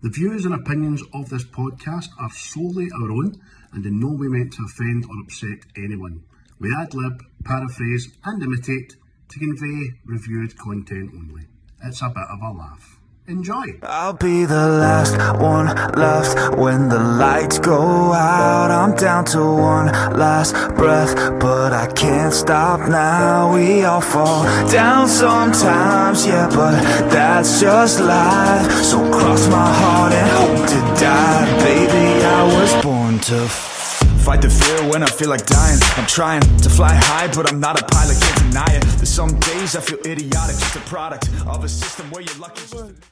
The views and opinions of this podcast are solely our own and in no way meant to offend or upset anyone. We ad-lib, paraphrase and imitate to convey reviewed content only. It's a bit of a laugh. Enjoy! I'll be the last one left when the lights go out. I'm down to one last breath, but I can't stop now. We all fall down sometimes, yeah, but that's just life. So cross my heart and hope to die. Baby, I was born to fight the fear when I feel like dying. I'm trying to fly high, but I'm not a pilot, can't deny it. There's some days I feel idiotic, just a product of a system where you're lucky.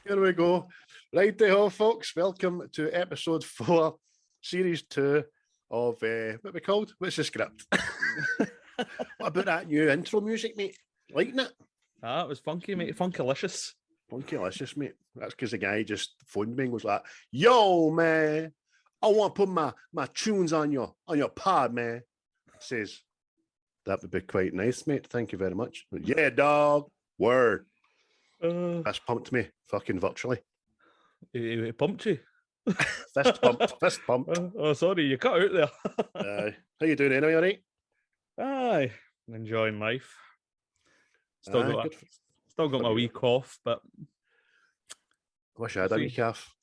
Here we go. Righty-ho, folks. Welcome to episode 4, series 2 of what we called? What's the script? What about that new intro music, mate? Liking it? Ah, it was funky, mate. Funkylicious. Funkylicious, mate. That's because the guy just phoned me and was like, "Yo, man, I want to put my tunes on your pod, man." Says, "That would be quite nice, mate. Thank you very much." Yeah, dog. Word. That's pumped me, fucking virtually. He pumped you. Fist pumped. Fist pumped. Oh, sorry, you cut out there. How you doing anyway, all right? Aye, enjoying life. Still got my week off, but I wish I had a week off.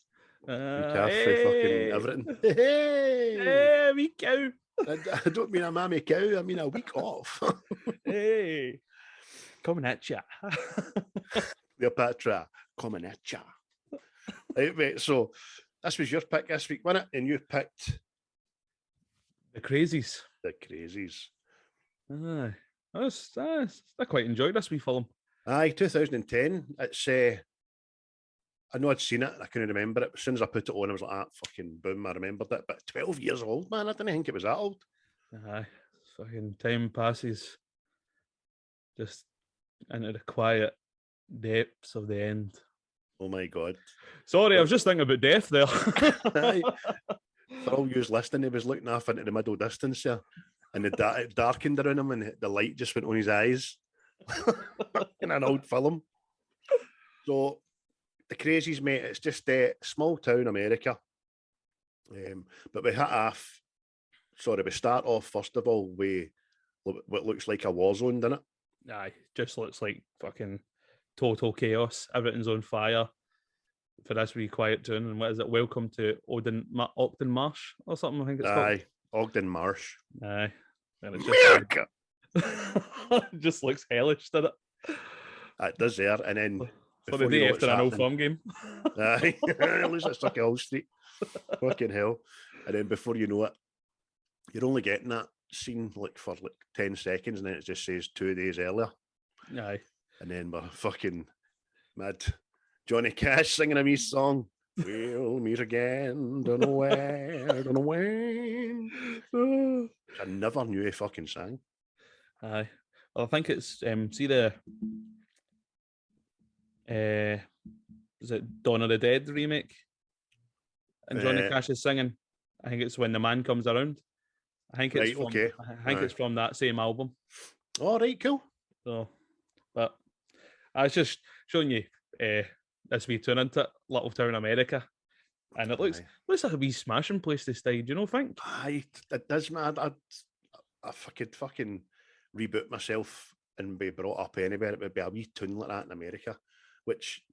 Week off for hey, fucking everything. hey, wee cow. I don't mean a mammy cow, I mean a week off. Hey, coming at ya. Cleopatra, coming at ya. Right, mate, so this was your pick this week, wasn't it? And you picked The Crazies. The Crazies. Aye, I quite enjoyed this wee film. Aye, 2010. It's I know I'd seen it, I couldn't remember it. As soon as I put it on, I was like, ah, fucking boom, I remembered it. But 12 years old, man, I didn't think it was that old. Aye, fucking time passes just into the quiet depths of the end. Oh my God. Sorry, I was just thinking about death there. Aye. For all yous listening, he was looking off into the middle distance there, and it darkened around him, and the light just went on his eyes. In an old film. So, The Crazies, mate, it's just small town America. But we start off, first of all, with what looks like a war zone, doesn't it? Aye, just looks like fucking total chaos. Everything's on fire for this wee quiet town. And what is it? Welcome to Ogden Marsh or something, I think it's called. Aye, Ogden Marsh. Aye. And it's America! it just looks hellish, doesn't it? It does there, and then For the day after an Old Firm game. Aye, it looks like Sucky Hall Street. Fucking hell. And then before you know it, you're only getting that scene for 10 seconds, and then it just says 2 days earlier. Aye. And then we're fucking mad Johnny Cash singing a wee song. We'll meet again, don't know where, don't know when. I never knew he fucking sang. Aye. Well, I think it's see the is it Dawn of the Dead remake? And Johnny Cash is singing. I think it's When the Man Comes Around. I think it's it's from that same album. All right, cool. So, but I was just showing you this wee town, into Little Town America, and it looks like a wee smashing place to stay. Do you know? Think? Aye, it does, man. I could fucking reboot myself and be brought up anywhere. It would be a wee town like that in America, which,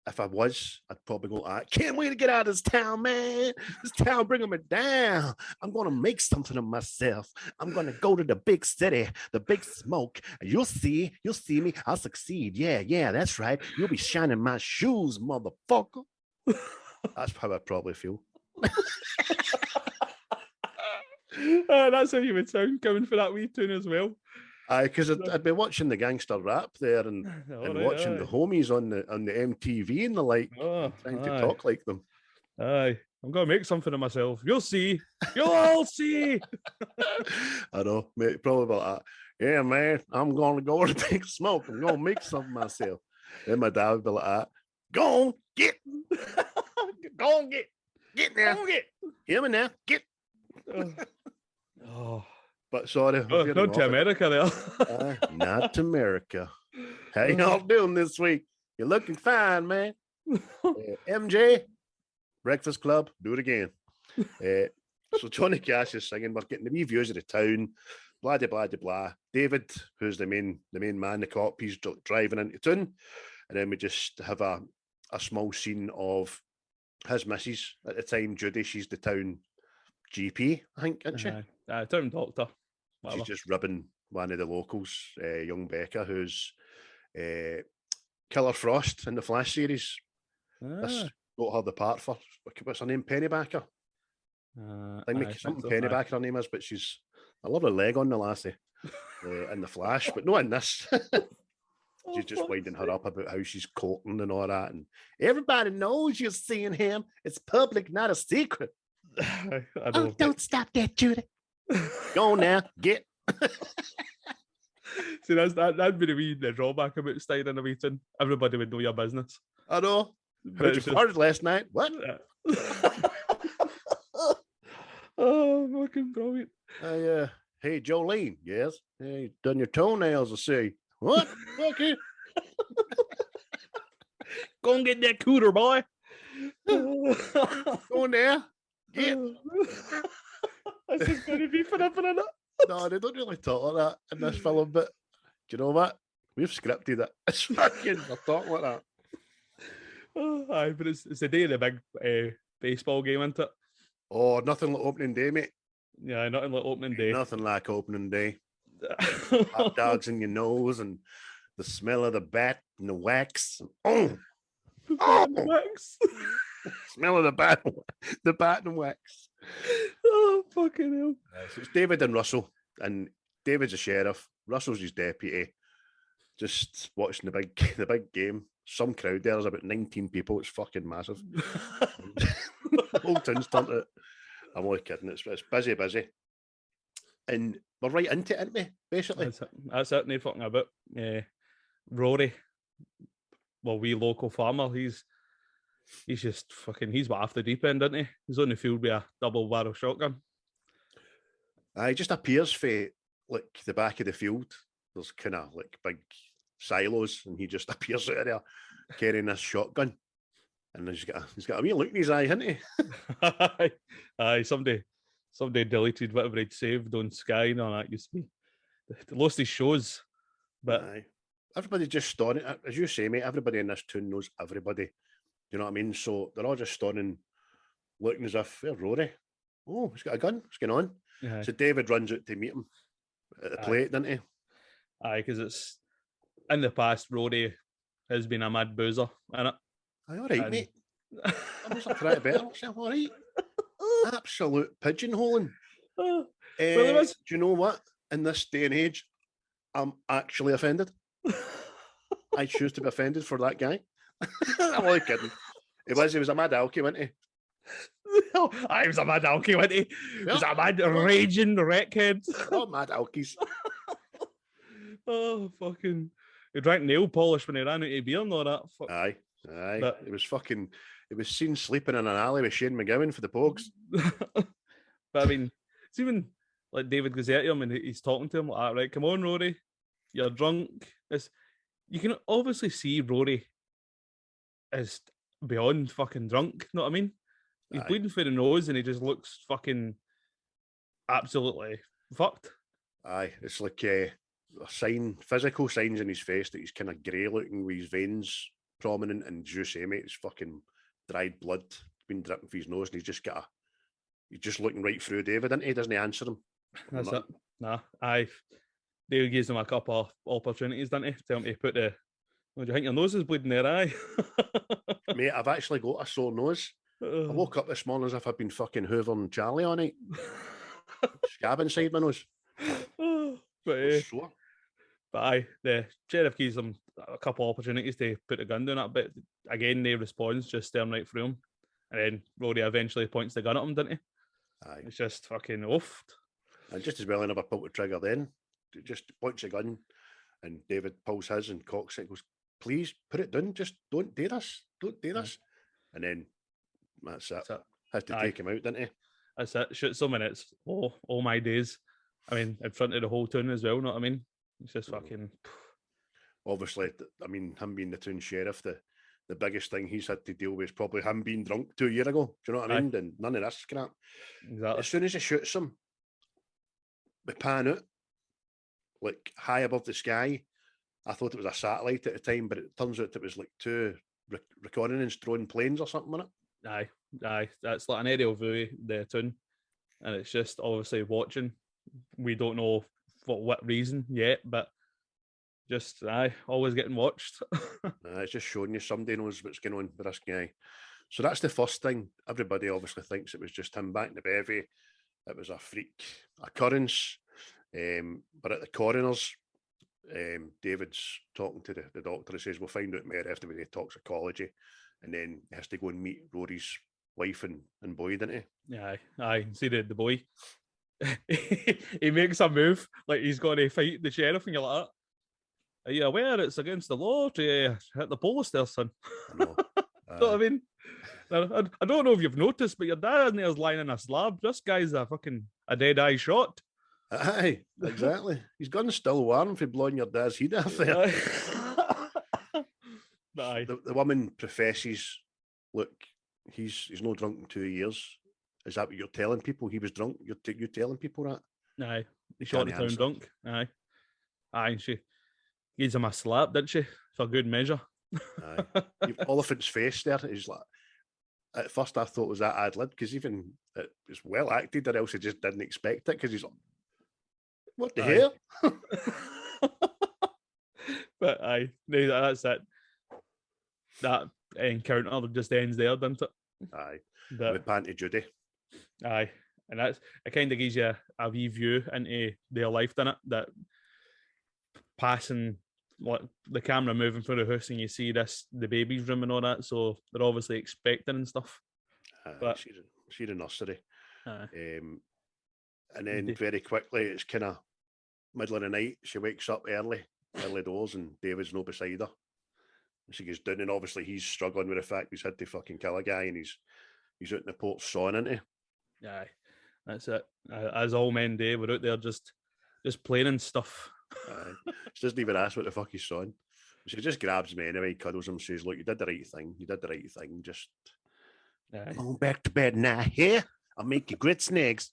if I was, I'd probably go, I can't wait to get out of this town, man. This town bringing me down. I'm going to make something of myself. I'm going to go to the big city, the big smoke, and you'll see me. I'll succeed. Yeah, that's right. You'll be shining my shoes, motherfucker. That's how I probably feel. That's how you would sound coming for that wee tune as well. Aye, because I'd be watching the gangster rap there and watching the homies on the MTV and the like, trying to talk like them. Aye, I'm gonna make something of myself. You'll see. You'll all see. I know, mate. Probably about that. Yeah, man. I'm gonna go to Big Smoke. I'm gonna make something of myself. Then my dad would be like that. Go on, get. Go on, get now. Go on, get. Hear me now. Get. Oh. But sorry. Not to America there. Not to America. How y'all doing this week? You're looking fine, man. MJ, Breakfast Club, do it again. So Johnny Cash is singing. We're getting the wee views of the town. Blah de blah de blah. David, who's the main man, the cop, he's driving into town, and then we just have a small scene of his missus at the time, Judy. She's the town GP, I think, isn't she? Town doctor. Whatever. She's just ribbing one of the locals, young Becca, who's Killer Frost in the Flash series. This got her the part for, what's her name, Pennybacker? I think something so. Pennybacker her name is, but I love her leg on the lassie in the Flash, but not in this. She's just winding her up about how she's courting and all that, and everybody knows you're seeing him. It's public, not a secret. Don't stop that, Judy. Go on now, get. See, that'd be the drawback about staying in a meeting. Everybody would know your business. I know. Heard you farted last night. What? Oh, fucking brilliant. Hey, Jolene. Yes. Hey, done your toenails, I see. What? Okay. Go and get that cooter, boy. Go on there. Get. This is going to be forever, isn't it? No, they don't really talk like that in this film, but do you know what? We've scripted it. It's fucking, they're talking like that. Aye, but it's the day of the big baseball game, isn't it? Oh, nothing like opening day, mate. Yeah, nothing like opening day. Nothing like opening day. Hot dogs in your nose and the smell of the bat and the wax. Oh, wax. Smell of the bat and wax. Oh, fucking hell. So it's David and Russell, and David's a sheriff. Russell's his deputy. Just watching the big game. Some crowd there. There's about 19 people. It's fucking massive. The whole town's turned it. I'm only kidding. It's busy. And we're right into it, aren't we? Basically. That's it. No fucking about. Rory, well, wee local farmer, he's just fucking, he's off the deep end, isn't he? He's on the field with a double barrel shotgun. He just appears for like the back of the field. There's kind of like big silos, and he just appears out of there carrying this shotgun. And he's got a wee look in his eye, hasn't he? Aye, somebody deleted whatever he'd saved on Sky and all that. Used to be they lost his shows, but aye. Everybody just stunning, as you say, mate. Everybody in this town knows everybody. You know what I mean? So they're all just stunning, looking as if they're Rory. Oh, he's got a gun. What's going on? Aye. So David runs out to meet him at the plate, doesn't he? Aye, because it's in the past, Rory has been a mad boozer, innit? Aye, all right, mate. I was trying to better myself. All right. Absolute pigeonholing. Well, do you know what? In this day and age, I'm actually offended. I choose to be offended for that guy. I'm only kidding. He was a mad alky, wasn't he? I was a mad alky, wasn't he? He was a mad raging wreckhead. Oh, mad alkies. Oh, fucking. He drank nail polish when he ran out of beer and all that. Fuck. Aye. But it was seen sleeping in an alley with Shane McGowan for the Pogues. But I mean, it's even like David goes at him and he's talking to him like, right, come on, Rory, you're drunk. You can obviously see Rory is beyond fucking drunk, know what I mean? He's bleeding through the nose and he just looks fucking absolutely fucked. Aye, it's like physical signs in his face that he's kind of grey looking with his veins prominent, and as you say, mate, it's fucking dried blood been dripping from his nose, and he's just looking right through David, isn't he? Doesn't he answer him? That's it. Nah, David gives him a couple of opportunities, didn't he? Tell him to put the. What do you think your nose is bleeding there, aye? Mate, I've actually got a sore nose. I woke up this morning as if I'd been fucking hoovering Charlie on it. Scab inside my nose. But aye, the sheriff gives him a couple of opportunities to put the gun down at, but again, they responds, just staring right through him. And then Rory eventually points the gun at him, doesn't he? Aye. It's just fucking oofed. And just as well I never pulled the trigger then. It just points a gun, and David pulls his and cocks it and goes, please, put it down, just don't do this. Don't do this. And then that's it. Has to take him out, didn't he? That's it. Shoots him and it's all my days. I mean, in front of the whole town as well, know what I mean? It's just fucking... Obviously, I mean, him being the town sheriff, the the biggest thing he's had to deal with is probably him being drunk 2 years ago. Do you know what I mean? And none of this crap. Exactly. As soon as he shoots him, we pan out, like high above the sky. I thought it was a satellite at the time, but it turns out it was like two recording and drone planes or something on it. Aye. That's like an aerial view, the tune. And it's just obviously watching. We don't know for what reason yet, but just always getting watched. It's just showing you somebody knows what's going on with this guy. So that's the first thing. Everybody obviously thinks it was just him back in the bevy. It was a freak occurrence. But at the coroner's, David's talking to the doctor. He says, we'll find out more after we do toxicology. And then he has to go and meet Rory's wife and boy, didn't he? Aye. See the boy. He makes a move like he's going to fight the sheriff, and you're like, are you aware it's against the law to hit the police there, son? I know. You know what I mean? I don't know if you've noticed, but your dad is lying in a slab. This guy's a dead eye shot. Aye, exactly. He's gun still warm for blowing your dad's head off there. Aye. The woman professes, look, he's no drunk in 2 years. Is that what you're telling people? He was drunk? You're telling people that? Aye. He shot the town answer. drunk. Aye. And she gives him a slap, didn't she? For good measure. Aye. Oliphant's face there is like, at first I thought was that ad lib, because even it was well acted, or else I just didn't expect it, because he's like, what the hell? But aye, that's it. That encounter just ends there, doesn't it? Aye. But, we pan to Judy. Aye. And it kind of gives you a wee view into their life, doesn't it? That passing the camera moving through the house, and you see the baby's room and all that, so they're obviously expecting and stuff. But she's in nursery. And then Indeed. very quickly, it's kind of middle of the night. She wakes up early doors, and David's no beside her. She goes down, and obviously he's struggling with the fact he's had to fucking kill a guy, and he's out in the port sawing, isn't he? Aye, that's it. As all men do, we're out there just playing and stuff. She doesn't even ask what the fuck he's sawing. She just grabs me anyway, cuddles him, says, look, you did the right thing. Just go back to bed now. Here, I'll make you grits and eggs.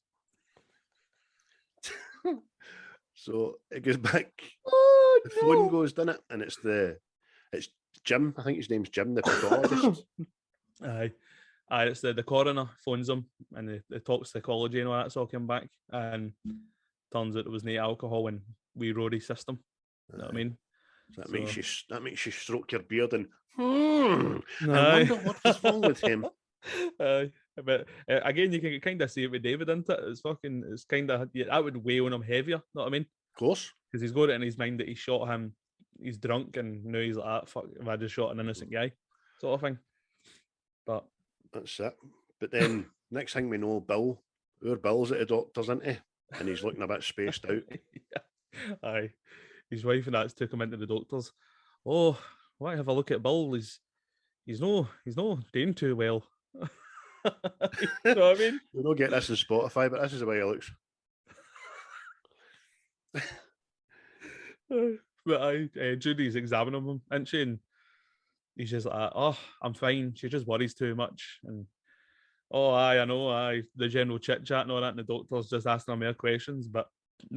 So it goes back. Oh, the phone goes, doesn't it? And it's Jim. I think his name's Jim, the pathologist. Aye, it's the coroner phones him, and the toxicology and all that's all came back, and turns out there was no alcohol in wee Rory's system. You know what I mean? So that makes you stroke your beard and I wonder what was wrong with him. But again, you can kind of see it with David, isn't it? It's kind of, that would weigh on him heavier. Know what I mean? Of course, because he's got it in his mind that he shot him. He's drunk, and now he's like, ah, fuck, if I just shot an innocent guy, sort of thing. But that's it. But then next thing we know, Bill's at the doctor's, isn't he? And he's looking a bit spaced out. Yeah. Aye, his wife and that's took him into the doctor's. Oh, why have a look at Bill? He's no doing too well. You know what I mean? We don't get this in Spotify, but this is the way he looks. But Judy's examining him, isn't she? And he's just like, oh, I'm fine. She just worries too much. And I know, the general chit chat and all that, and the doctor's just asking him more questions, but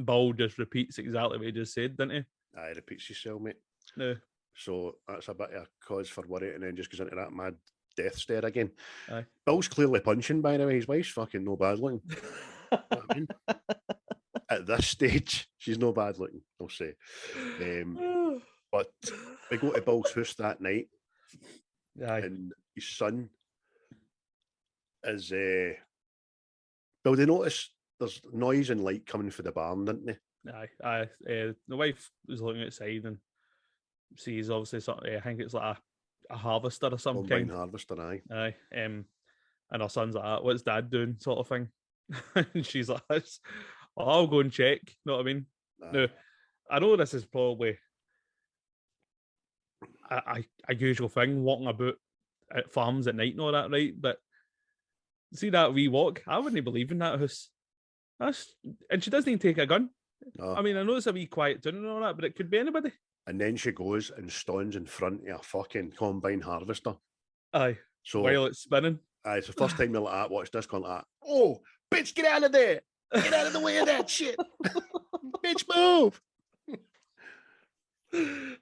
Bill just repeats exactly what he just said, didn't he? Aye, repeats himself, mate. No. So that's a bit of a cause for worry, and then just goes into that mad death stare again. Aye. Bill's clearly punching, by the way. His wife's fucking no bad looking. You know what I mean? At this stage, she's no bad looking, I'll say. But we go to Bill's house that night, and his son is. Well, they notice there's noise and light coming from the barn, didn't they? Aye. The wife was looking outside and sees obviously something. I think it's like a harvester or some kind. Harvester, aye. Aye. And her son's like, what's dad doing, sort of thing. And she's like, I'll go and check. You know what I mean? Now, I know this is probably a usual thing, walking about at farms at night and all that, right? But see that wee walk? I wouldn't believe in that house. And she doesn't even take a gun. No. I mean, I know it's a wee quiet town and all that, but it could be anybody. and then she goes and stands in front of a fucking combine harvester. Aye. So While it's spinning. it's the first time you're like that, watch this, going like that. Oh, bitch, get out of there! Get out of the way of that shit! Bitch, move!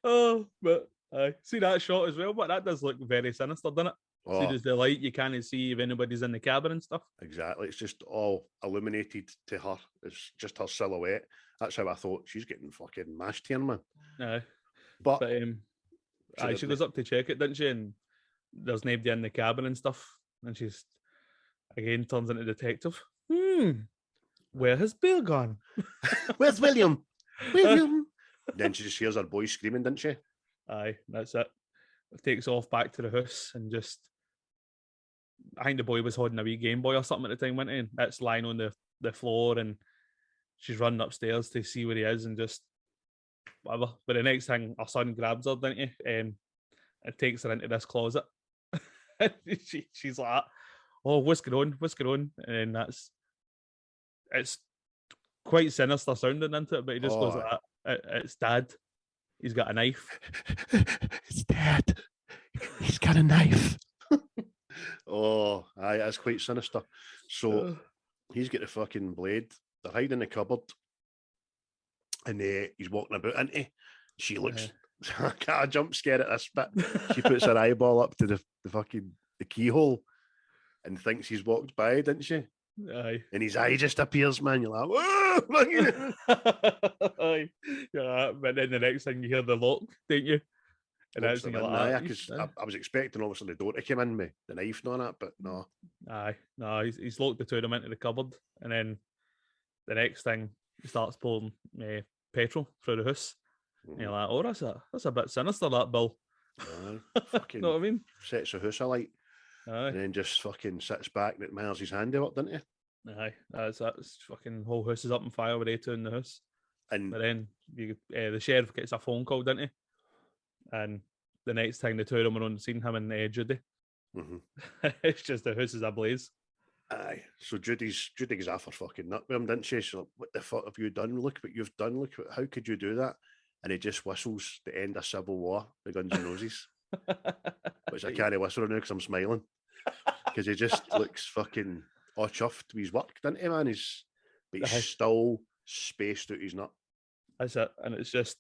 Oh, but I see that shot as well, but that does look very sinister, doesn't it? Oh, See, there's the light, you can't see if anybody's in the cabin and stuff. exactly. It's just all illuminated to her. It's just her silhouette. That's how I thought she's getting fucking mashed here, man. Aye. But But aye, she goes up to check it, didn't she? And there's nobody in the cabin and stuff. And she's again turns into detective. Where has Bill gone? where's William? William. Then she just hears her boy screaming, didn't she? Aye, that's it. Takes off back to the house and just. I think the boy was holding a wee Game Boy or something at the time, wasn't he? That's lying on the floor, and she's running upstairs to see where he is and just whatever. But the next thing, her son grabs her, didn't he? And takes her into this closet. She's like, "Oh, what's going on? What's going on?" And it's quite sinister sounding into it, but he just goes like that. It's Dad. He's got a knife. It's Dad. He's got a knife. Oh, aye, that's quite sinister. So he's got the fucking blade. They're hiding in the cupboard, and he's walking about into. She looks. I got a jump scare at this bit. She puts her eyeball up to the fucking the keyhole, and thinks he's walked by, didn't she? Aye. And his eye just appears, man. You're like, whoa! Aye. Yeah, but then the next thing you hear the lock, don't you? And that's when you're like, because I was expecting obviously the door to come in with the knife and all that, but no. Aye, no, he's locked the two of them into the cupboard, and then the next thing he starts pouring petrol through the house. And you're like, oh, that's a bit sinister, that Bill. Aye, fucking know what I mean? Sets the house alight. Aye. And then just fucking sits back and admires his handiwork, doesn't he? Aye, that's fucking whole house is up on fire with A2 in the house. And but then the sheriff gets a phone call, didn't he? And the next thing the two of them are on the scene, him and Judy. It's just the house is ablaze. Aye, so Judy's off her fucking nut with him, didn't she? So what the fuck have you done? Look what you've done. Look, how could you do that? And he just whistles the end of Civil War, the Guns N' Roses, which I can't whistle now because I'm smiling because he just looks fucking all chuffed with his work, doesn't he, man? But he's still spaced out his nut. That's it, and it's just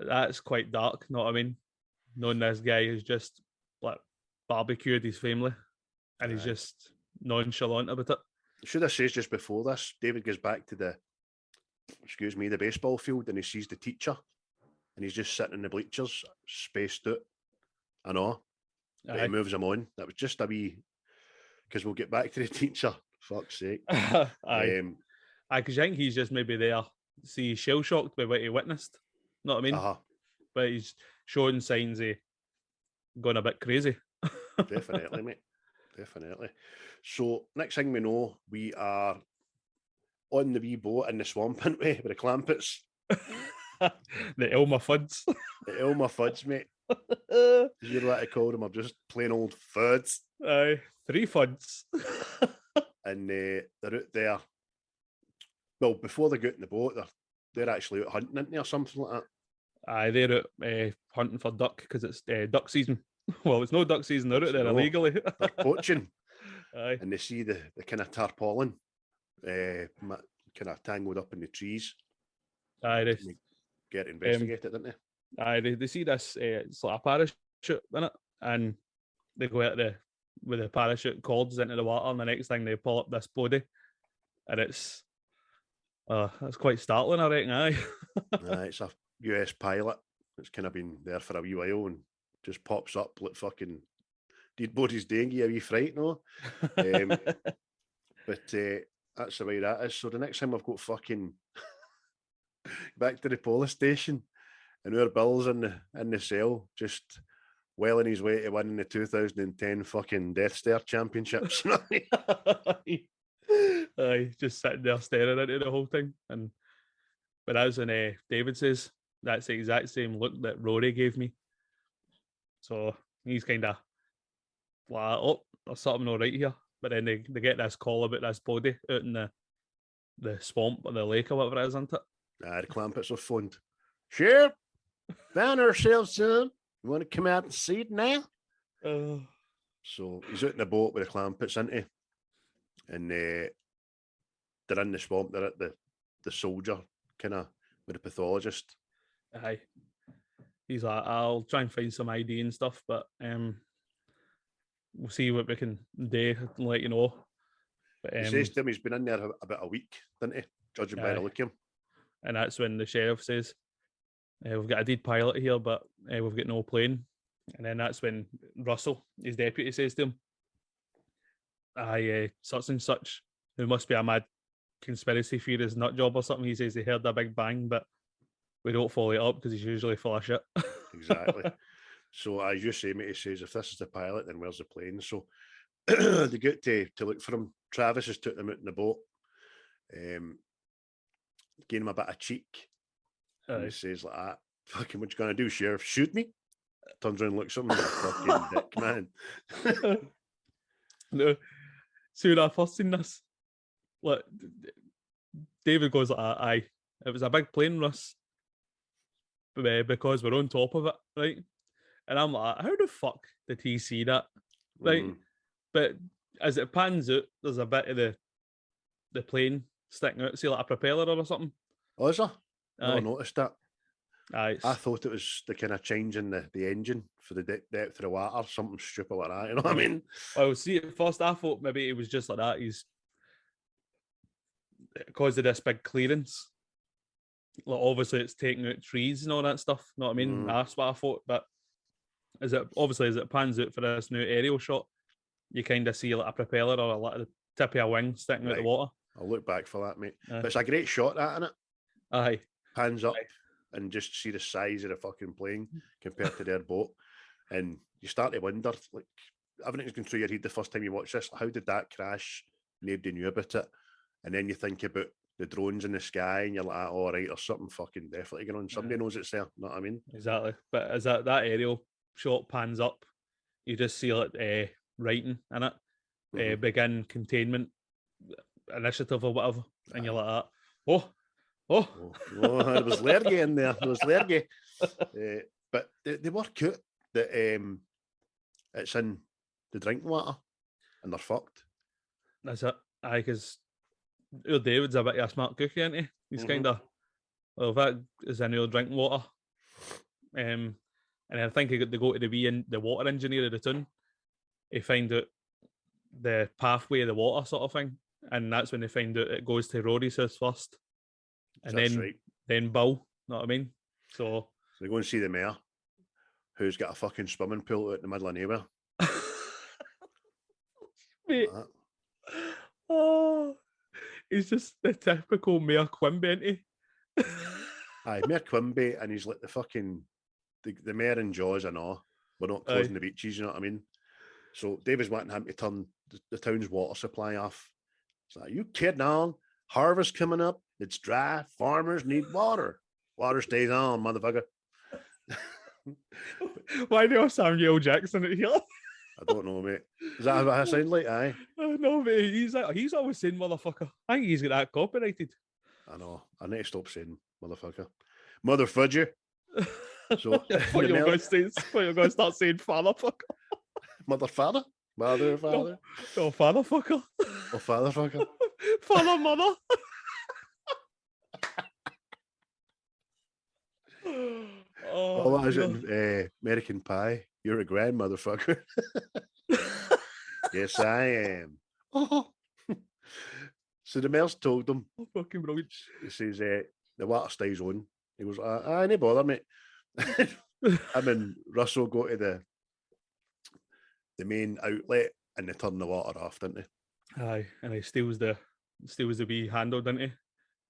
that's quite dark. Know what I mean? Knowing this guy is just like barbecued his family, and he's just nonchalant about it. Should I say just before this, David goes back to the baseball field, and he sees the teacher, and he's just sitting in the bleachers, spaced out. I know, but he moves him on. That was just a wee, because we'll get back to the teacher. Fuck's sake. Aye, because I think he's just maybe there, see, shell shocked by what he witnessed. Know what I mean? But he's showing signs of going a bit crazy. Definitely, mate. Definitely. So next thing we know, we are on the wee boat in the swamp, aren't we, with the clampets. The Elmer Fuds. The Elmer Fuds, mate. You're what I call them, are just plain old Fuds. Aye, 3 Fuds. And they're out there. Well, before they get in the boat, they're actually out hunting, aren't they, or something like that? Aye, they're out hunting for duck because it's duck season. Well, it's no duck season. They're out there illegally. They're poaching. Aye. And they see the kind of tarpaulin kind of tangled up in the trees. Aye, they get investigated, didn't they? Aye, they see this. It's like a parachute in it, and they go out there with the parachute cords into the water, and the next thing they pull up this body, and it's quite startling, I reckon. Aye. It's a US pilot. It's kind of been there for a wee while and just pops up like fucking dead bodies dengue, a wee fright, no? But that's the way that is. So the next time I've got fucking back to the police station, and our Bill's in the cell, just well on his way to winning the 2010 fucking Death Star Championships. You know what I mean? Aye, just sitting there staring into the whole thing. But as when David says, that's the exact same look that Rory gave me. So he's kind of like, oh, there's something all right here. But then they get this call about this body out in the swamp or the lake or whatever it is, isn't it? The clampets are phoned. Sheriff, Found ourselves, son. You want to come out and see it now? Uh, So he's out in the boat with the clam puts into, and they're in the swamp. They're at the soldier kind of with the pathologist. aye. He's like, I'll try and find some ID and stuff, but we'll see what we can do and let you know. But, He says to him he's been in there about a week, didn't he? Judging by the look of him. and that's when the sheriff says, we've got a dead pilot here, but we've got no plane. And then that's when Russell, his deputy, says to him, such and such, who must be a mad conspiracy theorist nut job or something. He says he heard a big bang, but we don't follow it up because he's usually full of shit. Exactly. So as you say, mate, he says, if this is the pilot, then where's the plane? So they get to look for him. Travis has took them out in the boat. Gave him a bit of cheek. And he says like that, fucking, what you gonna do, Sheriff? Shoot me? Turns around and looks at him like a fucking dick, man. No. So when I first seen this, like, David goes like, aye, it was a big plane, Russ, because we're on top of it, right? And I'm like, how the fuck did he see that? Right? But as it pans out, there's a bit of the plane sticking out, see, like a propeller or something. Oh, is there? Aye. I noticed that. Aye, I thought it was the kind of change in the engine for the depth of the water, something stupid like that. You know what I mean? Well, see, at first I thought maybe it was just like that. He's because of this big clearance. Like, obviously, it's taking out trees and all that stuff. You know what I mean? That's what I thought. But as it pans out for this new aerial shot, you kind of see like a propeller or a little tip of a wing sticking out the water. I'll look back for that, mate. But it's a great shot, that, isn't it? Aye. Pans up and just see the size of the fucking plane compared to their boat. And you start to wonder, like, everything's going through your head the first time you watch this. How did that crash? Nobody knew about it. And then you think about the drones in the sky and you're like, all right, there's something fucking definitely going on. Somebody knows it's there. You know what I mean? Exactly. But as that aerial shot pans up, you just see like writing in it, begin containment initiative or whatever. And you're like, oh, there was Lergy in there. There was Lergy. But they work out that it's in the drinking water and they're fucked. That's it. Aye, because David's a bit of a smart cookie, isn't he? He's kind of, well, that is in your drinking water. And I think they go to the water engineer of the town. He find out the pathway of the water sort of thing. And that's when they find out it goes to Rory's house first. And then Bill, know what I mean? So they go and see the mayor, who's got a fucking swimming pool out in the middle of nowhere. Mate. Oh, he's just the typical Mayor Quimby, isn't he? Aye, Mayor Quimby, and he's like the fucking the mayor in Jaws and all. We're not closing the beaches, you know what I mean? So David's wanting him to turn the town's water supply off. It's like, you kidding on? Harvest coming up. It's dry. Farmers need water. Water stays on, motherfucker. Why do you Samuel Jackson at here? I don't know, mate. Is that what I sound like? Aye. No, mate. He's always saying motherfucker. I think he's got that copyrighted. I know. I need to stop saying motherfucker. Mother fudger. So what you're going to start saying fatherfucker? Mother father? Mother father? No, fatherfucker. Oh, fatherfucker. Father mother. Oh, what is it? American Pie. You're a grandmotherfucker. Yes, I am. Oh. So the mayor's told them. Oh, fucking brilliant. He says, the water stays on. He goes, no bother, mate. I mean, Russell go to the main outlet and they turn the water off, didn't they? Aye, and he steals the wee handle, didn't he?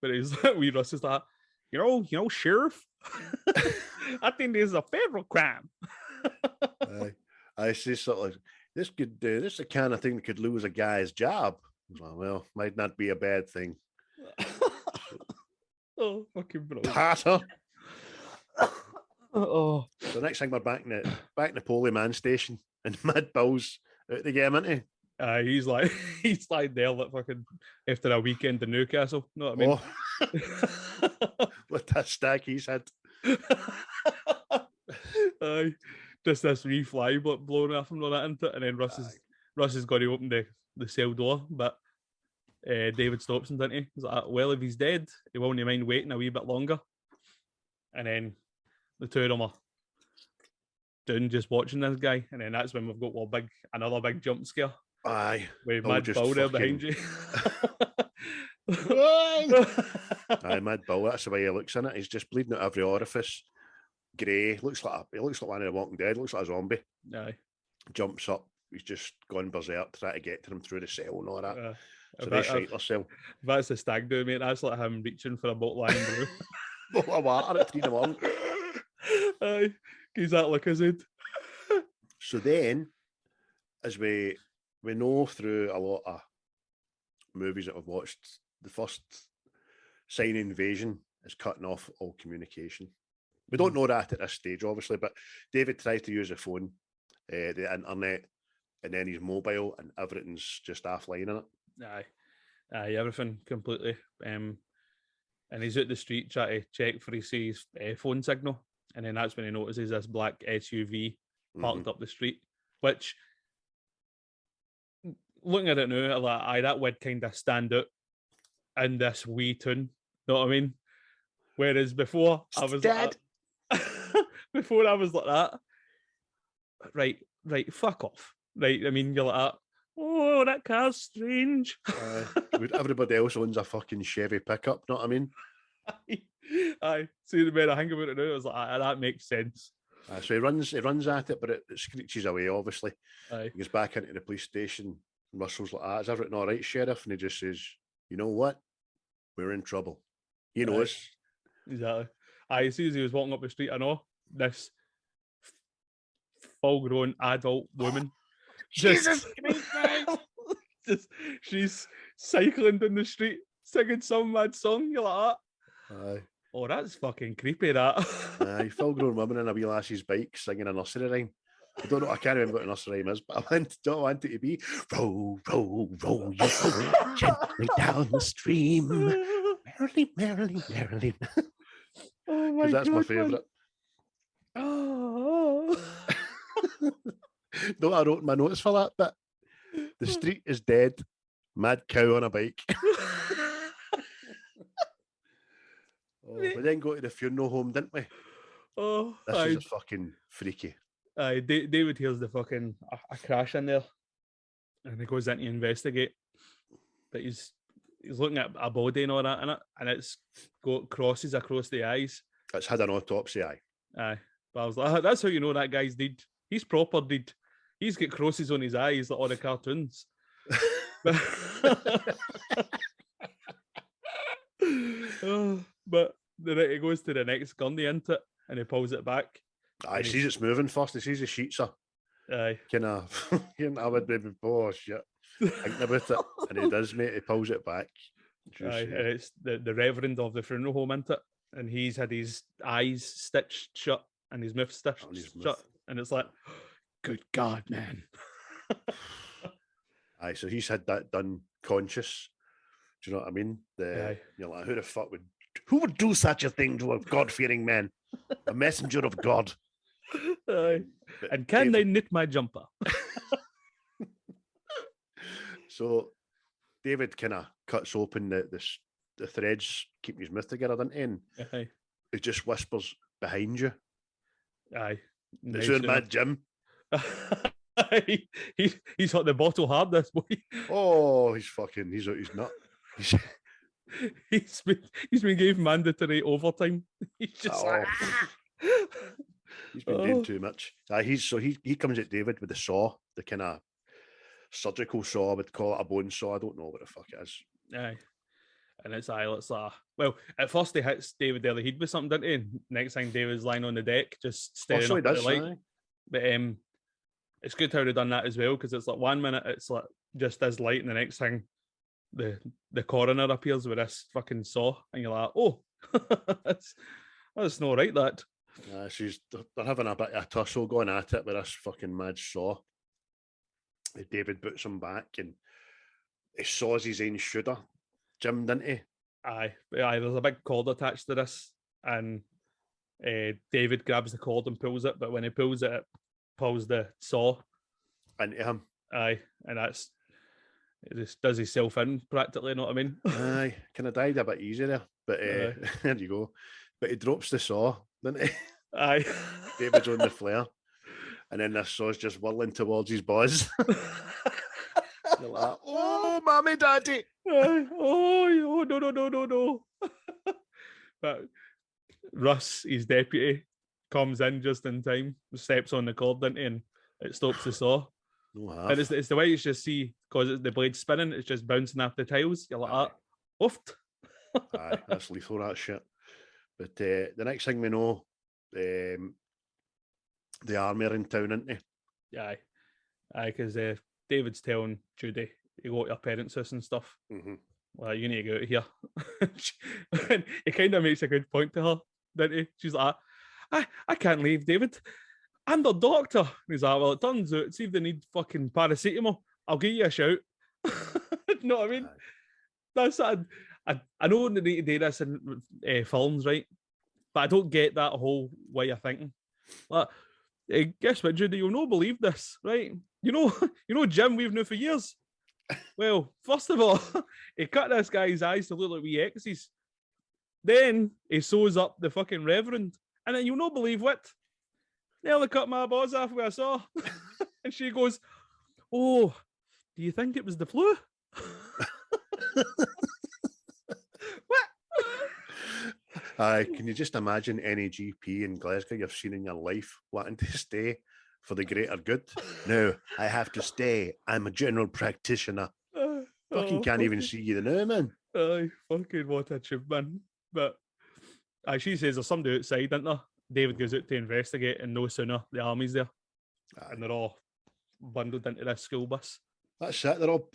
But he's wee Russell's like, you know, Sheriff. I think this is a federal crime. I say something like, this is the kind of thing that could lose a guy's job. Well, might not be a bad thing. Oh, fucking brilliant. Patter. Oh. So next thing we're back in the Polly Man station and Mad Bill's out the game, isn't he? He's like there like fucking after a weekend in Newcastle. Know what I mean? With that stack he's had. Aye, just this wee fly blowing off him, all that into it, and then Russ has got to open the cell door, but David stops him, doesn't he? He's like, well, if he's dead, he won't mind waiting a wee bit longer. And then the two of them are down just watching this guy, and then that's when we've got another big jump scare. Aye. With Mad Bill there behind you. Aye, Mad Bill, that's the way he looks in it. He's just bleeding out every orifice. Grey. He looks like one of the Walking Dead, looks like a zombie. Aye. Jumps up, he's just gone berserk trying to get to him through the cell and all that. So If they shite themselves. that's the stag do, mate. That's like him reaching for a bottle of Iron Brew. Bottle of water at 3 in the morning. Aye. He's that look as it. So then, as we know through a lot of movies that we've watched, the first sign of invasion is cutting off all communication. We don't know that at this stage, obviously, but David tries to use the phone, the internet, and then his mobile, and everything's just offline in it. Aye, everything completely. And he's out the street trying to check for his phone signal, and then that's when he notices this black SUV parked up the street, which, looking at it now, I'm like, aye, that would kind of stand out in this wee tune. Know what I mean? Whereas before, I was Dad. Like before I was like that. Right, fuck off. Right, I mean, you're like that. Oh, that car's strange. Everybody else owns a fucking Chevy pickup, know what I mean? Aye. See, the more I think about it now, I was like, that makes sense. So he runs at it, but it screeches away, obviously. Aye. He goes back into the police station. Russell's like, is everything all right, Sheriff? And he just says, you know what? We're in trouble. He knows. Exactly. As soon as he was walking up the street, I know this full-grown adult woman. Jesus! She's cycling down the street, singing some mad song. You're like that. Aye. Oh, that's fucking creepy, that. Aye, full-grown woman on a wee lassie's bike singing a nursery rhyme. I can't remember what a nursery rhyme is, but I don't want it to be roll, roll, roll, you roll gently down the stream. Merrily, merrily, merrily. Oh my God. That's my favourite. Oh. No, I wrote my notes for that bit. The street is dead. Mad cow on a bike. We then go to the funeral home, didn't we? Oh, this is just fucking freaky. David hears the fucking a crash in there, and he goes in to investigate. But he's looking at a body and all that in it, and it's got crosses across the eyes. It's had an autopsy, aye. Aye, but I was like, that's how you know that guy's dead. He's proper dead. He's got crosses on his eyes like all the cartoons. But then he goes to the next gurney into it, and he pulls it back. Aye, he sees it's moving first. He sees the sheets are kind of. I would be, oh shit, thinking about it, and he does, mate. He pulls it back. Aye, and it's the reverend of the funeral home into it, and he's had his eyes stitched shut and his mouth stitched shut, and it's like, good God, man. Aye, so he's had that done conscious. Do you know what I mean? You're like, who would do such a thing to a God-fearing man, a messenger of God? Aye. And can they knit my jumper? So David kind of cuts open the threads, keeping his mouth together, doesn't he? And he just whispers behind you. Aye. It's your mad Jim. He's got the bottle hard, this boy. Oh, he's out his nut. He's been given mandatory overtime. He's just he's been doing too much. He comes at David with the saw, the kind of surgical saw. I would call it a bone saw. I don't know what the fuck it is. Aye. And it's well, at first he hits David there the head with something, didn't he? Next thing David's lying on the deck, just staring up at the light. But it's good how they've done that as well, because it's like 1 minute it's like just as light, and the next thing the coroner appears with this fucking saw, and you're like, oh, that's not right, that. They're having a bit of a tussle going at it with this fucking mad saw. David boots him back, and he saws his own shooter, Jim, didn't he? Aye, there's a big cord attached to this, and David grabs the cord and pulls it, but when he pulls it, it pulls the saw into him. Aye, and that's it just does himself in practically, you know what I mean? Aye, kind of died a bit easier there, but there you go. But he drops the saw, doesn't he? Aye. David's on the flare, and then this saw's just whirling towards his buzz. You're like, oh, mommy, daddy. Aye. Oh, no. But Russ, his deputy, comes in just in time, steps on the cord, doesn't he, and it stops the saw. No And half. it's the way you just see, because the blade's spinning, it's just bouncing off the tiles. You're like, oofed. Aye, that's lethal, that shit. But the next thing we know, the army are in town, isn't they? Aye, because David's telling Judy, you go to your parents' house and stuff. Mm-hmm. Well, you need to get out of here. And he kind of makes a good point to her, doesn't he? She's like, I can't leave, David. I'm the doctor. And he's like, well, it turns out, see if they need fucking paracetamol, I'll give you a shout. You know what I mean? Aye. That's I know they need to do this in films, right? But I don't get that whole way of thinking. Like, guess what, Judy? You'll not believe this, right? You know, Jim, we've known for years. Well, first of all, he cut this guy's eyes to look like wee X's. Then he sews up the fucking reverend, and then you'll not believe what. Nearly cut my balls off with a saw. And she goes, oh, do you think it was the flu? What? Aye, can you just imagine any GP in Glasgow you've seen in your life wanting to stay for the greater good? No, I have to stay. I'm a general practitioner. Fucking can't even see you now, man. Aye, fucking what a chip, man. But she says there's somebody outside, isn't there? David goes out to investigate, and no sooner the army's there. Aye. And they're all bundled into this school bus. That's it. They're all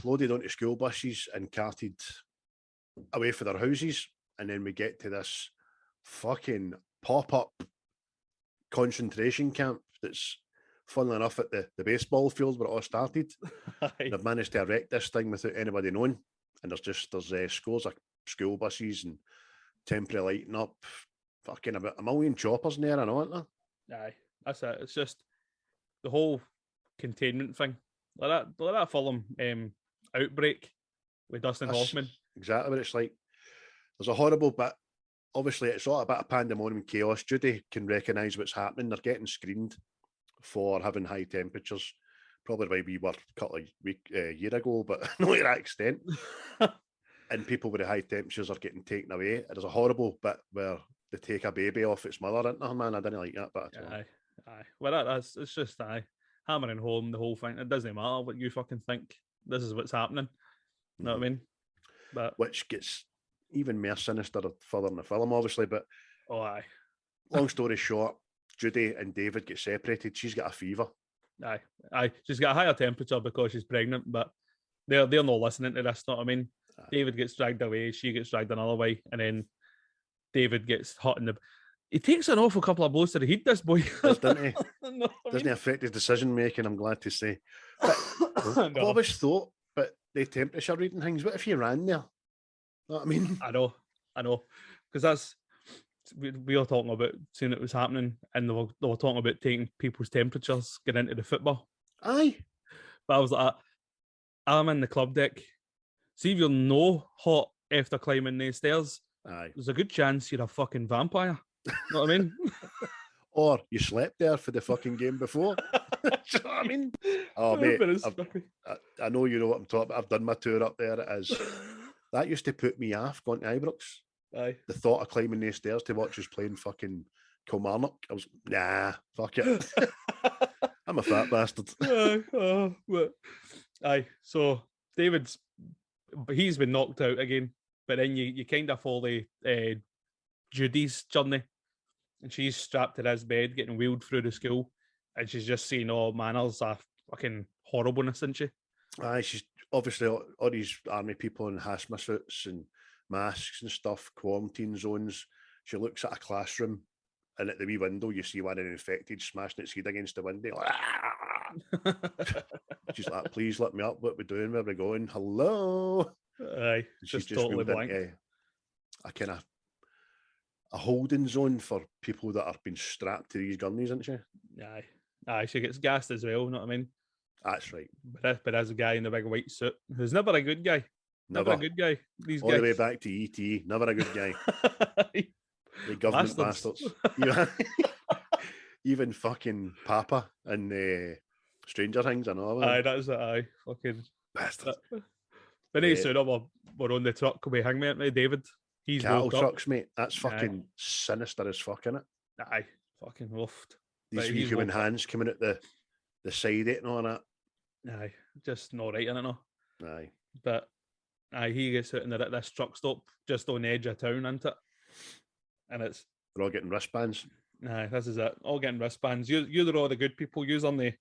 loaded onto school buses and carted away for their houses. And then we get to this fucking pop-up concentration camp that's, funnily enough, at the baseball field where it all started. They've managed to erect this thing without anybody knowing. And there's scores of school buses and temporary lighting up. Fucking about 1 million choppers in there, I know, aren't there? Aye, that's it. It's just the whole containment thing. Like that film, Outbreak, with Dustin Hoffman. Exactly what it's like. There's a horrible bit. Obviously, it's all a bit of pandemonium chaos. Judy can recognise what's happening. They're getting screened for having high temperatures. Probably why we were a couple of year ago, but not to that extent. And people with the high temperatures are getting taken away. And there's a horrible bit where they take a baby off its mother, isn't there, man? I didn't like that bit at all. Aye. Well, it's just hammering home the whole thing. It doesn't matter what you fucking think. This is what's happening. You know what I mean? But which gets even more sinister further in the film, obviously. But aye. Long story short, Judy and David get separated. She's got a fever. Aye. She's got a higher temperature because she's pregnant, but they're not listening to this. Know what I mean? Aye. David gets dragged away. She gets dragged another way, and then David gets hot in the. He takes an awful couple of blows to the head, this boy. Doesn't he? No, doesn't he affect his decision making? I'm glad to say. But I've always thought, but the temperature reading things. What if you ran there? Know what I mean? I know, because that's we were talking about seeing it was happening, and they were talking about taking people's temperatures getting into the football. Aye, but I was like, I'm in the club deck. See if you're no hot after climbing these stairs. Aye, there's a good chance you're a fucking vampire. Know what I mean? Or you slept there for the fucking game before. Do you know what I mean? Oh, mate, I know you know what I'm talking about. I've done my tour up there. It is. That used to put me off going to Ibrox. Aye. The thought of climbing these stairs to watch us playing fucking Kilmarnock. I was, nah, fuck it. I'm a fat bastard. Aye. So he's been knocked out again. But then you kind of follow Judy's journey. And she's strapped to this bed, getting wheeled through the school. And she's just seeing all manners of fucking horribleness, isn't she? Aye, she's obviously all these army people in hazmat suits and masks and stuff, quarantine zones. She looks at a classroom, and at the wee window, you see one of the infected smashing its head against the window. She's like, please let me up. What we doing? Where we going? Hello? Aye, she's just totally blank. A kind of a holding zone for people that are being strapped to these gurneys, isn't she? Aye, she gets gassed as well, you know what I mean? That's right. But there's a guy in the big white suit who's never a good guy. Never a good guy. These all guys. the way back to E.T., never a good guy. The government bastards. Even fucking Papa and Stranger Things and all that. Aye, that's it, aye. Fucking bastards. But anyway, we're on the truck with Hangman, mate, David. He's cattle woke up. trucks, mate. That's fucking sinister as fuck, innit? Aye, fucking roughed. These wee human hands coming out the side of it and all that. Aye, just not right, innit? No. Aye. But he gets out in this truck stop just on the edge of town, isn't it? And they're all getting wristbands. Aye, this is it. All getting wristbands. You're all the good people. You're on the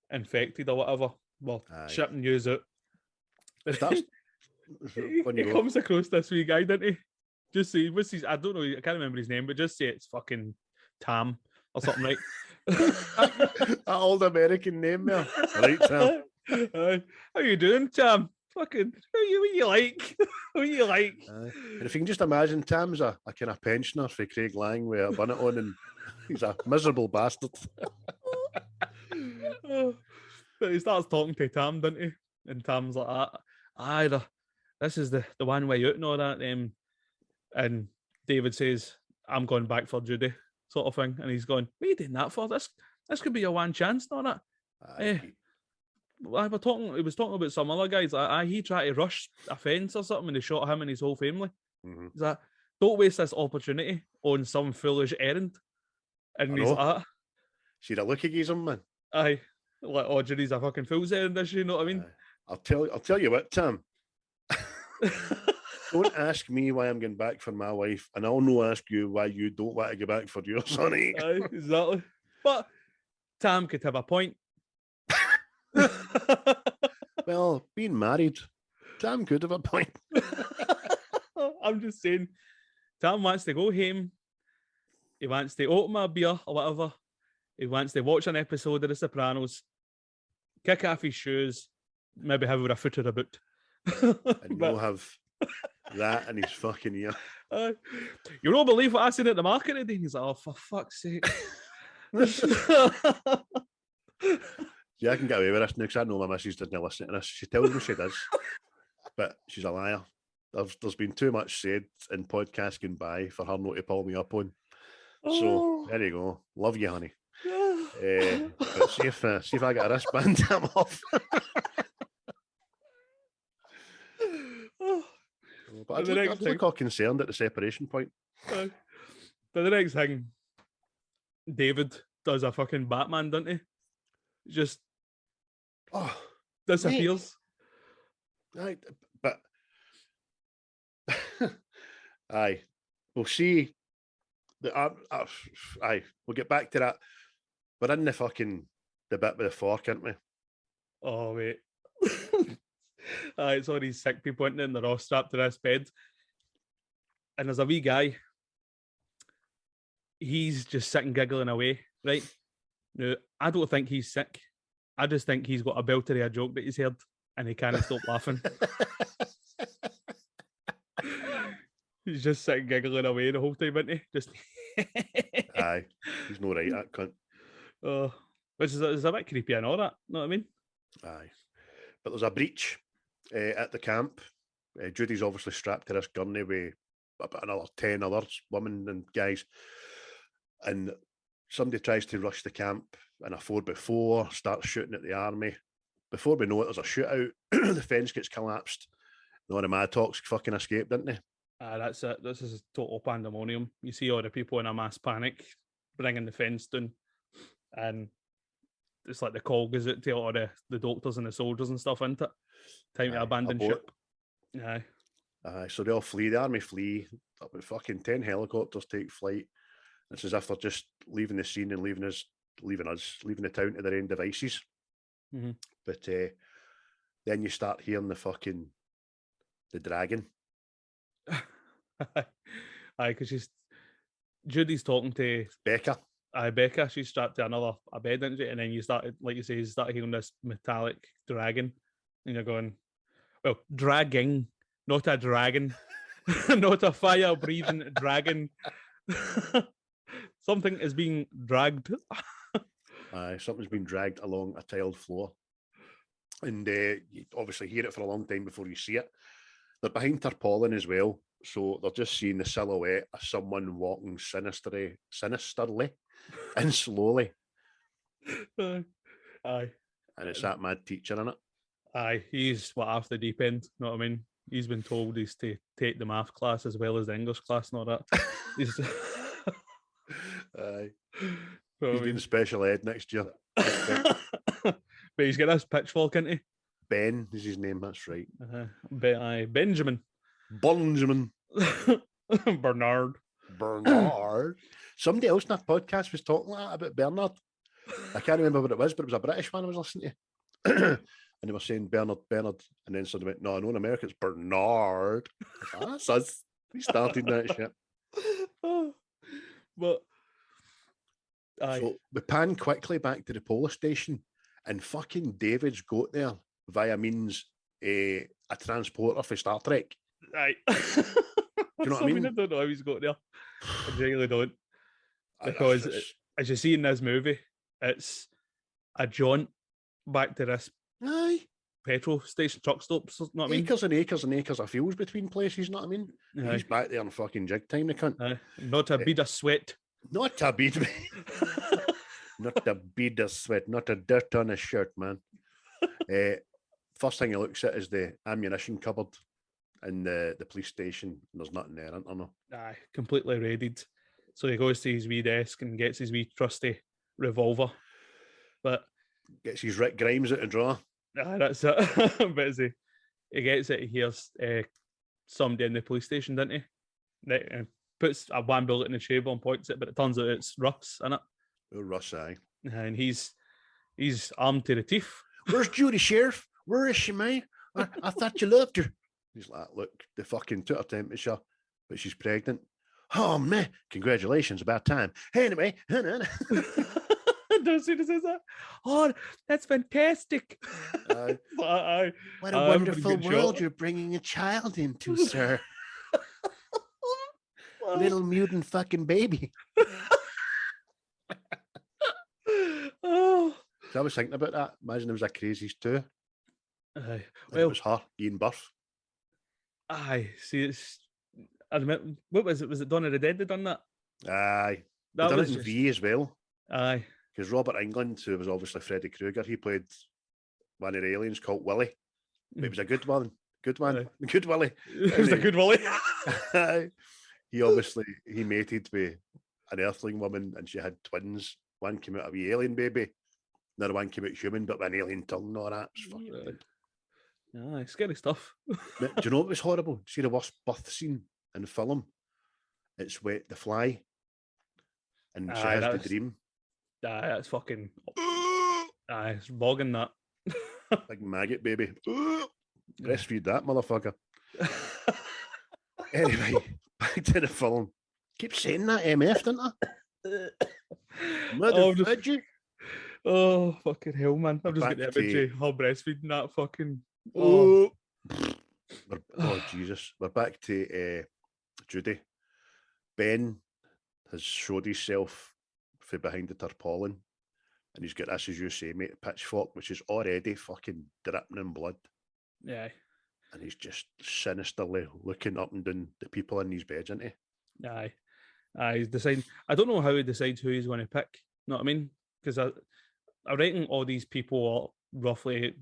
infected or whatever. Well, shipping yous out. He comes across this wee guy, didn't he? Just say, what's his? I don't know. I can't remember his name, but just say it's fucking Tam or something, right? That old American name there, right, Tam? How you doing, Tam? Fucking, what you like? What you like? And if you can just imagine, Tam's a kind of pensioner for Craig Lang with a bonnet on, and he's a miserable bastard. But he starts talking to Tam, doesn't he? And Tam's like, this is the one way out and all that. And David says, I'm going back for Judy, sort of thing. And he's going, what are you doing that for? This could be your one chance, not that. He was talking about some other guys. He tried to rush a fence or something and they shot him and his whole family. Mm-hmm. He's like, don't waste this opportunity on some foolish errand. And he's like, see the look he gives him, man. Aye. Like, oh, Judy's a fucking fool's errand, is she? You know what I mean? I'll tell you what, Tam. Don't ask me why I'm going back for my wife, and I'll no ask you why you don't want to go back for yours, honey. Aye, exactly. But Tam could have a point. Well, being married, Tam could have a point. I'm just saying, Tam wants to go home. He wants to open a beer or whatever. He wants to watch an episode of The Sopranos, kick off his shoes, maybe have a foot or a boot. And you'll have that in his fucking ear. You don't believe what I said at the market today? He's like, oh, for fuck's sake. Yeah, I can get away with this now because I know my missus doesn't listen to this. She tells me she does, but she's a liar. There's been too much said in podcasts going by for her not to pull me up on. So there you go. Love you, honey. But see if I get a wristband, I'm off. But I look all concerned at the separation point. But the next thing, David does a fucking Batman, doesn't he? Just disappears. Right, but aye, we'll see. Aye, we'll get back to that. We're in the bit with the fork, aren't we? Oh wait. It's all these sick people in they're all strapped to this bed. And there's a wee guy. He's just sitting giggling away, right? Now, I don't think he's sick. I just think he's got a belter of a joke that he's heard and he can't stop laughing. He's just sitting giggling away the whole time, isn't he? Just aye, he's no right, that cunt. Oh, which is a bit creepy and all that, know what I mean? Aye. But there's a breach at the camp. Judy's obviously strapped to this gurney with about another 10 others, women and guys. And somebody tries to rush the camp in a 4x4, starts shooting at the army. Before we know it, there's a shootout. The fence gets collapsed. All the Mad Talks fucking escaped, didn't they? That's it. This is total pandemonium. You see all the people in a mass panic, bringing the fence down. And it's like the call goes out to all the doctors and the soldiers and stuff, isn't it? Time to abandon ship. Aye. So they all flee. The army flee. About fucking 10 helicopters take flight. It's as if they're just leaving the scene and leaving the town to their own devices. Mm-hmm. But then you start hearing the dragon. Aye, because Judy's talking to Becca. Becca, she's strapped to a bed, isn't she? And then you started, like you say, you start hearing this metallic dragon, and you're going, well, dragging, not a dragon, not a fire-breathing dragon Something is being dragged. Something's been dragged along a tiled floor. And you obviously hear it for a long time before you see it. They're behind tarpaulin as well, so they're just seeing the silhouette of someone walking sinisterly and slowly. Aye. And it's that mad teacher in it. Aye, he's off the deep end, you know what I mean? He's been told he's to take the math class as well as the English class and all that. He's Aye. Well, He's doing special ed next year. but he's got this pitchfork, isn't he? Ben is his name, that's right. Benjamin. Benjamin. Bernard. Somebody else in that podcast was talking like that about Bernard. I can't remember what it was, but it was a British one I was listening to. And they were saying Bernard, and then somebody went, no, I know in America it's Bernard. That's us. We started that shit. But so we pan quickly back to the police station, and fucking David's got there via means a transporter for Star Trek. Aye. Do you know what I mean? I don't know how he's got there. I really don't. Because as you see in this movie, it's a jaunt back to this petrol station, truck stops, you know what I mean? Acres and acres and acres of fields between places, you know what I mean? Aye. He's back there in fucking jig time, the cunt. Aye. Not a bead of sweat. Not a bead, not a bead of sweat, not a dirt on his shirt, man. First thing he looks at is the ammunition cupboard in the police station. There's nothing there, isn't there? No? Aye, completely raided. So he goes to his wee desk and gets his wee trusty revolver. But gets his Rick Grimes out of drawer. Aye, that's it. But as he gets it, he hears somebody in the police station, didn't he? Puts a one bullet in the chamber and points it, but it turns out it's Russ, innit? Oh, Russ, aye. And he's armed to the teeth. Where's Judy, Sheriff? Where is she, mate? I thought you loved her. He's like, look, they fucking took her temperature, but she's pregnant. Oh, man, congratulations, about time. Anyway, don't see this as that. Oh, that's fantastic. What a wonderful world you're bringing a child into, sir. Little mutant fucking baby. Oh. So I was thinking about that. Imagine there was a Crazies too. Aye. Well, it was her, Ian Burf. Aye. See, I remember, what was it? Was it Dawn of the Dead that done that? Aye. That done was it in V as well. Aye. Because Robert Englund, who was obviously Freddy Krueger, he played one of the aliens called Willie. But it was a good one. Good one. Aye. Good Willie. It was a good Willie. He mated with an Earthling woman and she had twins. One came out a wee alien baby. Another one came out human, but with an alien tongue and all that. Aye, scary stuff. Do you know what was horrible? See the worst birth scene in the film? It's with the fly. And she has the dream. Aye, that's fucking... Aye, it's bogging that. Big maggot baby. Breastfeed that motherfucker. Anyway, back to the film. Keep saying that MF, don't I? Motherfucker. Oh, fucking hell, man. I'm just getting the image of her breastfeeding that fucking... Oh, Jesus. We're back to Judy. Ben has showed himself from behind the tarpaulin and he's got this, as you say, mate, pitchfork, which is already fucking dripping in blood. Yeah. And he's just sinisterly looking up and down the people in his beds, isn't he? Aye. He's deciding... I don't know how he decides who he's going to pick. You know what I mean? Because I reckon all these people are roughly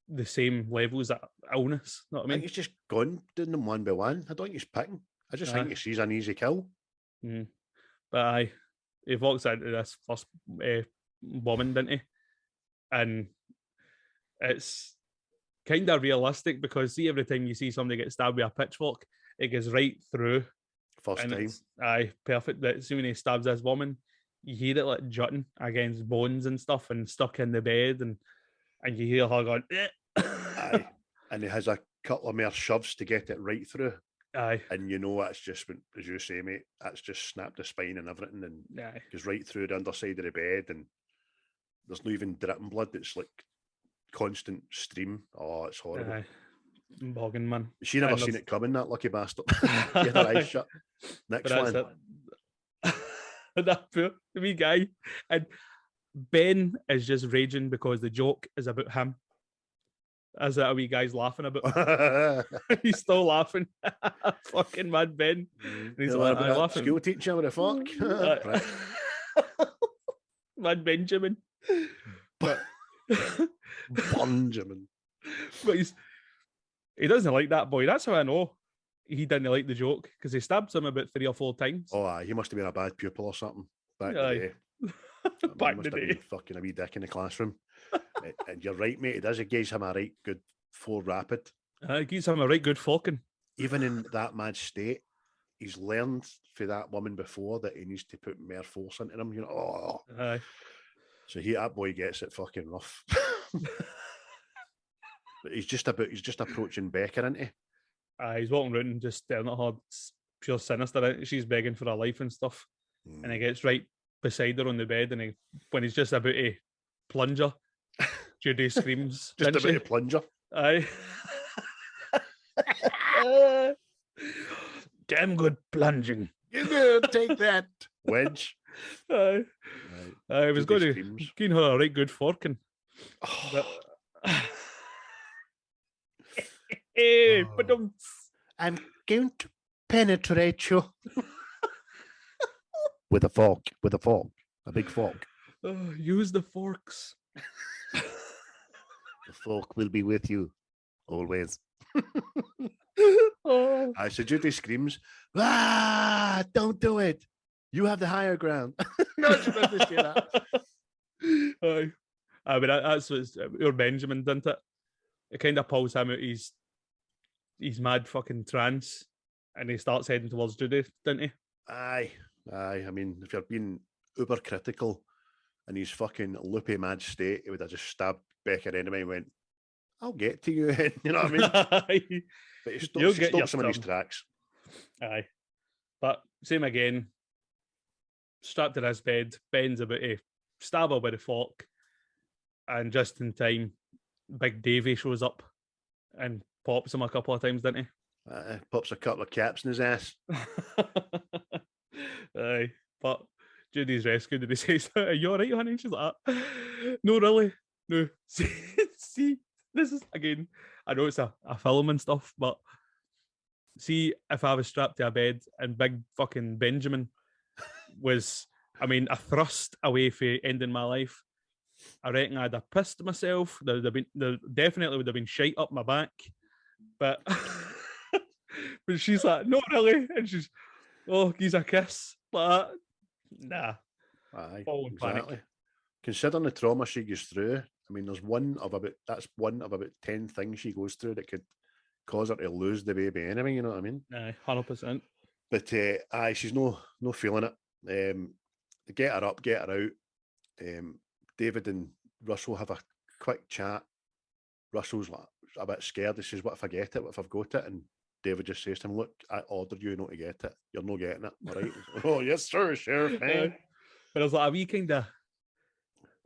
the same levels of illness. You know what I mean? I think he's just gone doing them one by one. I don't think he's picking. I just think he sees an easy kill. But aye, he walks into this first woman, didn't he? And it's kind of realistic because see, every time you see somebody get stabbed with a pitchfork, it goes right through. First time. Aye, perfect. That soon when he stabs this woman, you hear it like jutting against bones and stuff and stuck in the bed and you hear her going, aye. And he has a couple of more shoves to get it right through. Aye. And you know that's just, as you say, mate, that's just snapped the spine and everything and goes right through the underside of the bed and there's no even dripping blood. It's like constant stream. Oh, it's horrible. Aye. Bogging, man. She never seen it coming, that lucky bastard. Get her eyes shut. Next one. that poor wee guy. And Ben is just raging because the joke is about him. As that a wee guy's laughing about. He's still laughing. Fucking mad Ben. And he's like, about I that laughing. school teacher with a fuck. Right. Mad Benjamin. But Benjamin. But he doesn't like that boy. That's how I know he didn't like the joke, because he stabbed him about 3 or 4 times. Oh, aye, he must have been a bad pupil or something back in Aye. the day. Back He in must the have day. been fucking a wee dick in the classroom. And you're right, mate. It does. It gives him a right good 4 rapid. It gives him a right good fucking. Even in that mad state, he's learned for that woman before that he needs to put more force into him. You know, oh. Aye. So that boy gets it fucking rough. But he's just approaching Becca, isn't he? He's walking around and just staring at her. It's pure sinister. Isn't it? She's begging for her life and stuff. And he gets right beside her on the bed, and when he's just about to plunge her, Judy screams. Just didn't about she? to plunge her. Aye. Damn good plunging. You go take that wedge. Aye. Right. I was Judy going screams. to give her a right good forking. Oh, Hey, Oh. but I'm going to penetrate you with a fork, a big fork. use the forks. The fork will be with you always. Oh. So Judy screams, "Ah! Don't do it! You have the higher ground." No, she doesn't say that. Aye. I mean, that's what's your Benjamin, didn't it? It kind of pulls him out his mad fucking trance, and he starts heading towards Judy, didn't he? Aye. I mean, if you're being uber critical in his fucking loopy mad state, he would have just stabbed Becca anyway and went, "I'll get to you." You know what I mean? Aye. But he You'll stops, get your him in his turn. tracks. Aye. But same again. Strapped to this bed, Ben's about to stab her with a fork, and just in time, Big Davy shows up and pops him a couple of times, didn't Pops a couple of caps in his ass. he? Aye. But Judy's rescued, and he says, "Are you alright, honey?" And she's like, "No, really. No." See, this is, again, I know it's a film and stuff, but see, if I was strapped to a bed and big fucking Benjamin was, I mean, a thrust away from ending my life, I reckon I'd have pissed myself. There definitely would have been shite up my back. But but she's like, "No, really," and she's, "Oh, gives a kiss." But nah. Aye, Fall in panic. exactly. Considering the trauma she goes through, I mean, that's one of about 10 things she goes through that could cause her to lose the baby anyway, you know what I mean? Aye, 100%. But aye, she's no feeling it. They get her up, get her out. David and Russell have a quick chat. Russell's like a bit scared. He says, "What if I get it? What if I've got it?" And David just says to him, "Look, I ordered you not to get it. You're not getting it, all right?" "Oh, yes, sir, Sheriff." But there's like a wee kind of,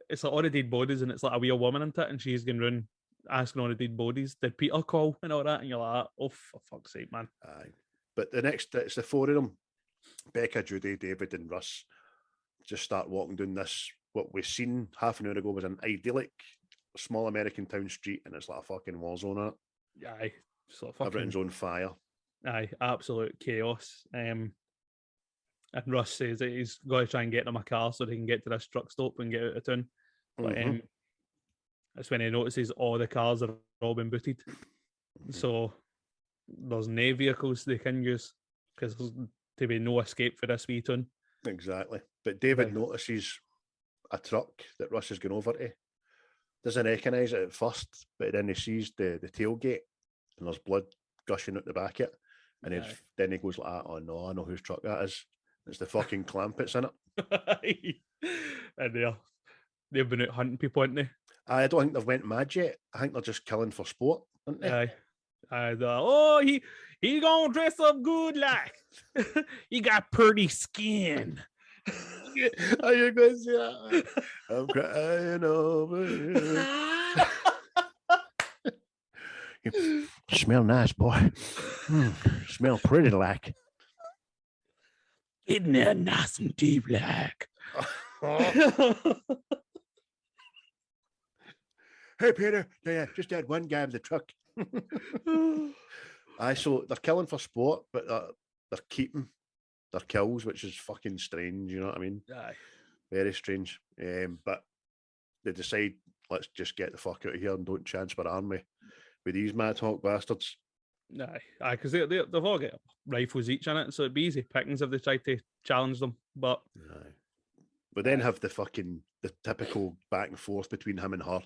it's like all the dead bodies, and it's like a wee woman in it, and she's going round asking all the dead bodies, "Did Peter call?" and all that, and you're like, "Oh, for fuck's sake, man." Aye. But it's the 4 of them. Becca, Judy, David, and Russ just start walking down this, what we've seen half an hour ago was an idyllic small American town street, and it's like a fucking war zone on it. Aye. So fucking, Everything's on fire. aye, absolute chaos. And Russ says that he's got to try and get them a car so they can get to this truck stop and get out of town. But Mhm. that's when he notices all the cars are all been booted. So there's no vehicles they can use because there's to be no escape for this wee town. Exactly. But David Right. notices a truck that Russ is going over to. Doesn't recognise it at first, but then he sees the tailgate and there's blood gushing out the back of it. And Aye. then he goes like that, "Oh no, I know whose truck that is. It's the fucking Clampets in it." And they've been out hunting people, haven't they? I don't think they've went mad yet. I think they're just killing for sport, aren't they? Aye. They're, "Oh, he gonna dress up good like. He got pretty skin." Are you going to see that? I'm crying over you. You smell nice, boy. Smell pretty like. Get in there nice and deep, like. Hey, Peter. Yeah, just had one guy in the truck. Aye, so they're killing for sport, but they're keeping their kills, which is fucking strange. You know what I mean? Aye. Very strange. But they decide, let's just get the fuck out of here and don't chance our army with these mad hawk bastards. Aye, because they've all got rifles each in it, so it'd be easy pickings if they tried to challenge them. But Aye. We then have the typical back and forth between him and her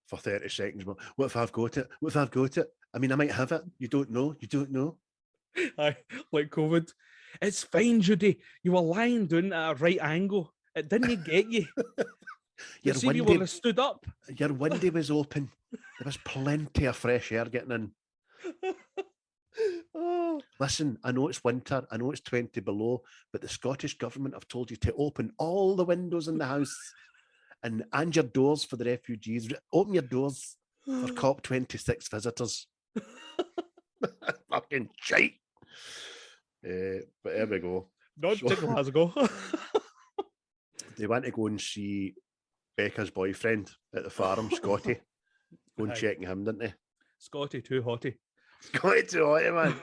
for 30 seconds. What if I've got it? What if I've got it? I mean, I might have it. You don't know. You don't know. aye, like COVID. It's fine, Judy. You were lying down at a right angle. It didn't get you. You see, you were stood up. Your window was open. There was plenty of fresh air getting in. Oh. Listen, I know it's winter. I know it's 20 below, but the Scottish government have told you to open all the windows in the house and your doors for the refugees. Open your doors for COP26 visitors. Fucking shite. But there we go. Not to Glasgow. They want to go and see Becca's boyfriend at the farm, Scotty. Go and Aye. checking him, didn't they? Scotty too hotty. Scotty too hotty, man.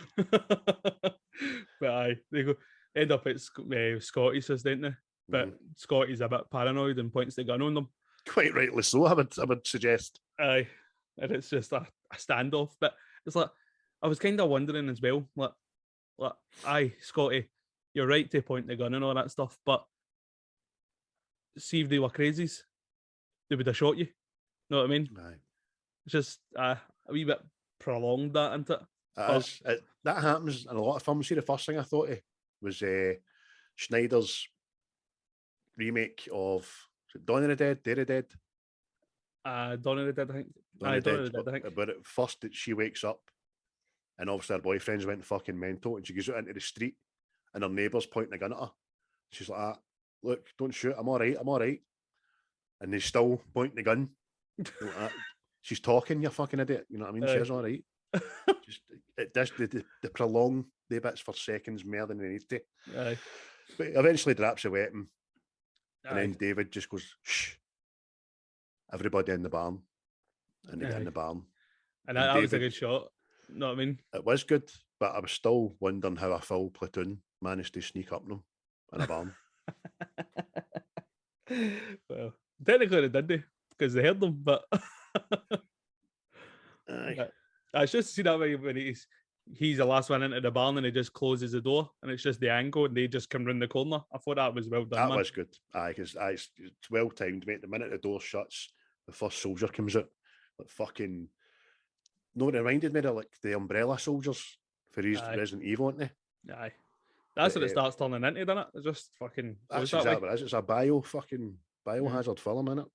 But aye, they go end up at Scotty's, didn't they? But Scotty's a bit paranoid and points the gun on them. Quite rightly so, I would suggest. Aye, and it's just a standoff. But it's like I was kind of wondering as well, like, aye, Scotty, you're right to point the gun and all that stuff, but see if they were crazies, they would have shot you. Know what I mean? Aye. It's just a wee bit prolonged, that, isn't it? That happens in a lot of films. See, the first thing I thought of was Schneider's remake of Dawn of the Dead, Day of the Dead. Dawn of the Dead, I think. Dawn of Dawn of the Dead, I think. But at first, she wakes up and obviously her boyfriend's went fucking mental and she goes out into the street and her neighbour's pointing a gun at her. She's like, look, don't shoot, I'm all right. And they're still pointing the gun. Like, she's talking, you fucking idiot. You know what I mean? She is all right. Just it does the prolong the bits for seconds more than they need to. Aye. But eventually drops a weapon. And Aye. then David just goes, shh. Everybody in the barn. And they get in the barn. And that was a good shot. Know what I mean? It was good, but I was still wondering how a full platoon managed to sneak up them in a barn. Well, technically they did, because they heard them, but Aye. I just see that way when he's the last one into the barn and he just closes the door and it's just the angle and they just come round the corner. I thought that was well done. That was good. Aye, because it's well timed, mate. The minute the door shuts, the first soldier comes out. Like fucking. No, it reminded me of like the Umbrella Soldiers for his Resident Evil, aren't they? Aye. That's what it starts turning into, doesn't it? It's just fucking. That's exactly what it is. It's a biohazard film, isn't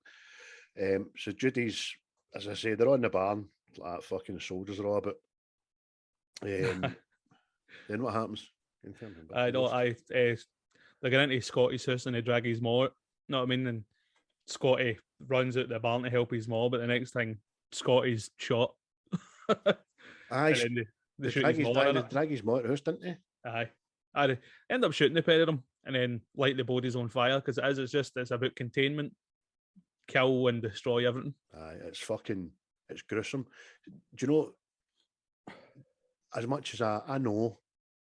it? So Judy's, as I say, they're on the barn. Like fucking soldiers are all about. Then what happens? I know. They're going into Scotty's house and they drag his maw. Know what I mean? And Scotty runs out the barn to help his maw, but the next thing, Scotty's shot. Aye, they drag his maw at the house, didn't they? Aye. They end up shooting the pair of them and then light the bodies on fire because it's about containment, kill and destroy everything. Aye, it's gruesome. Do you know, as much as I know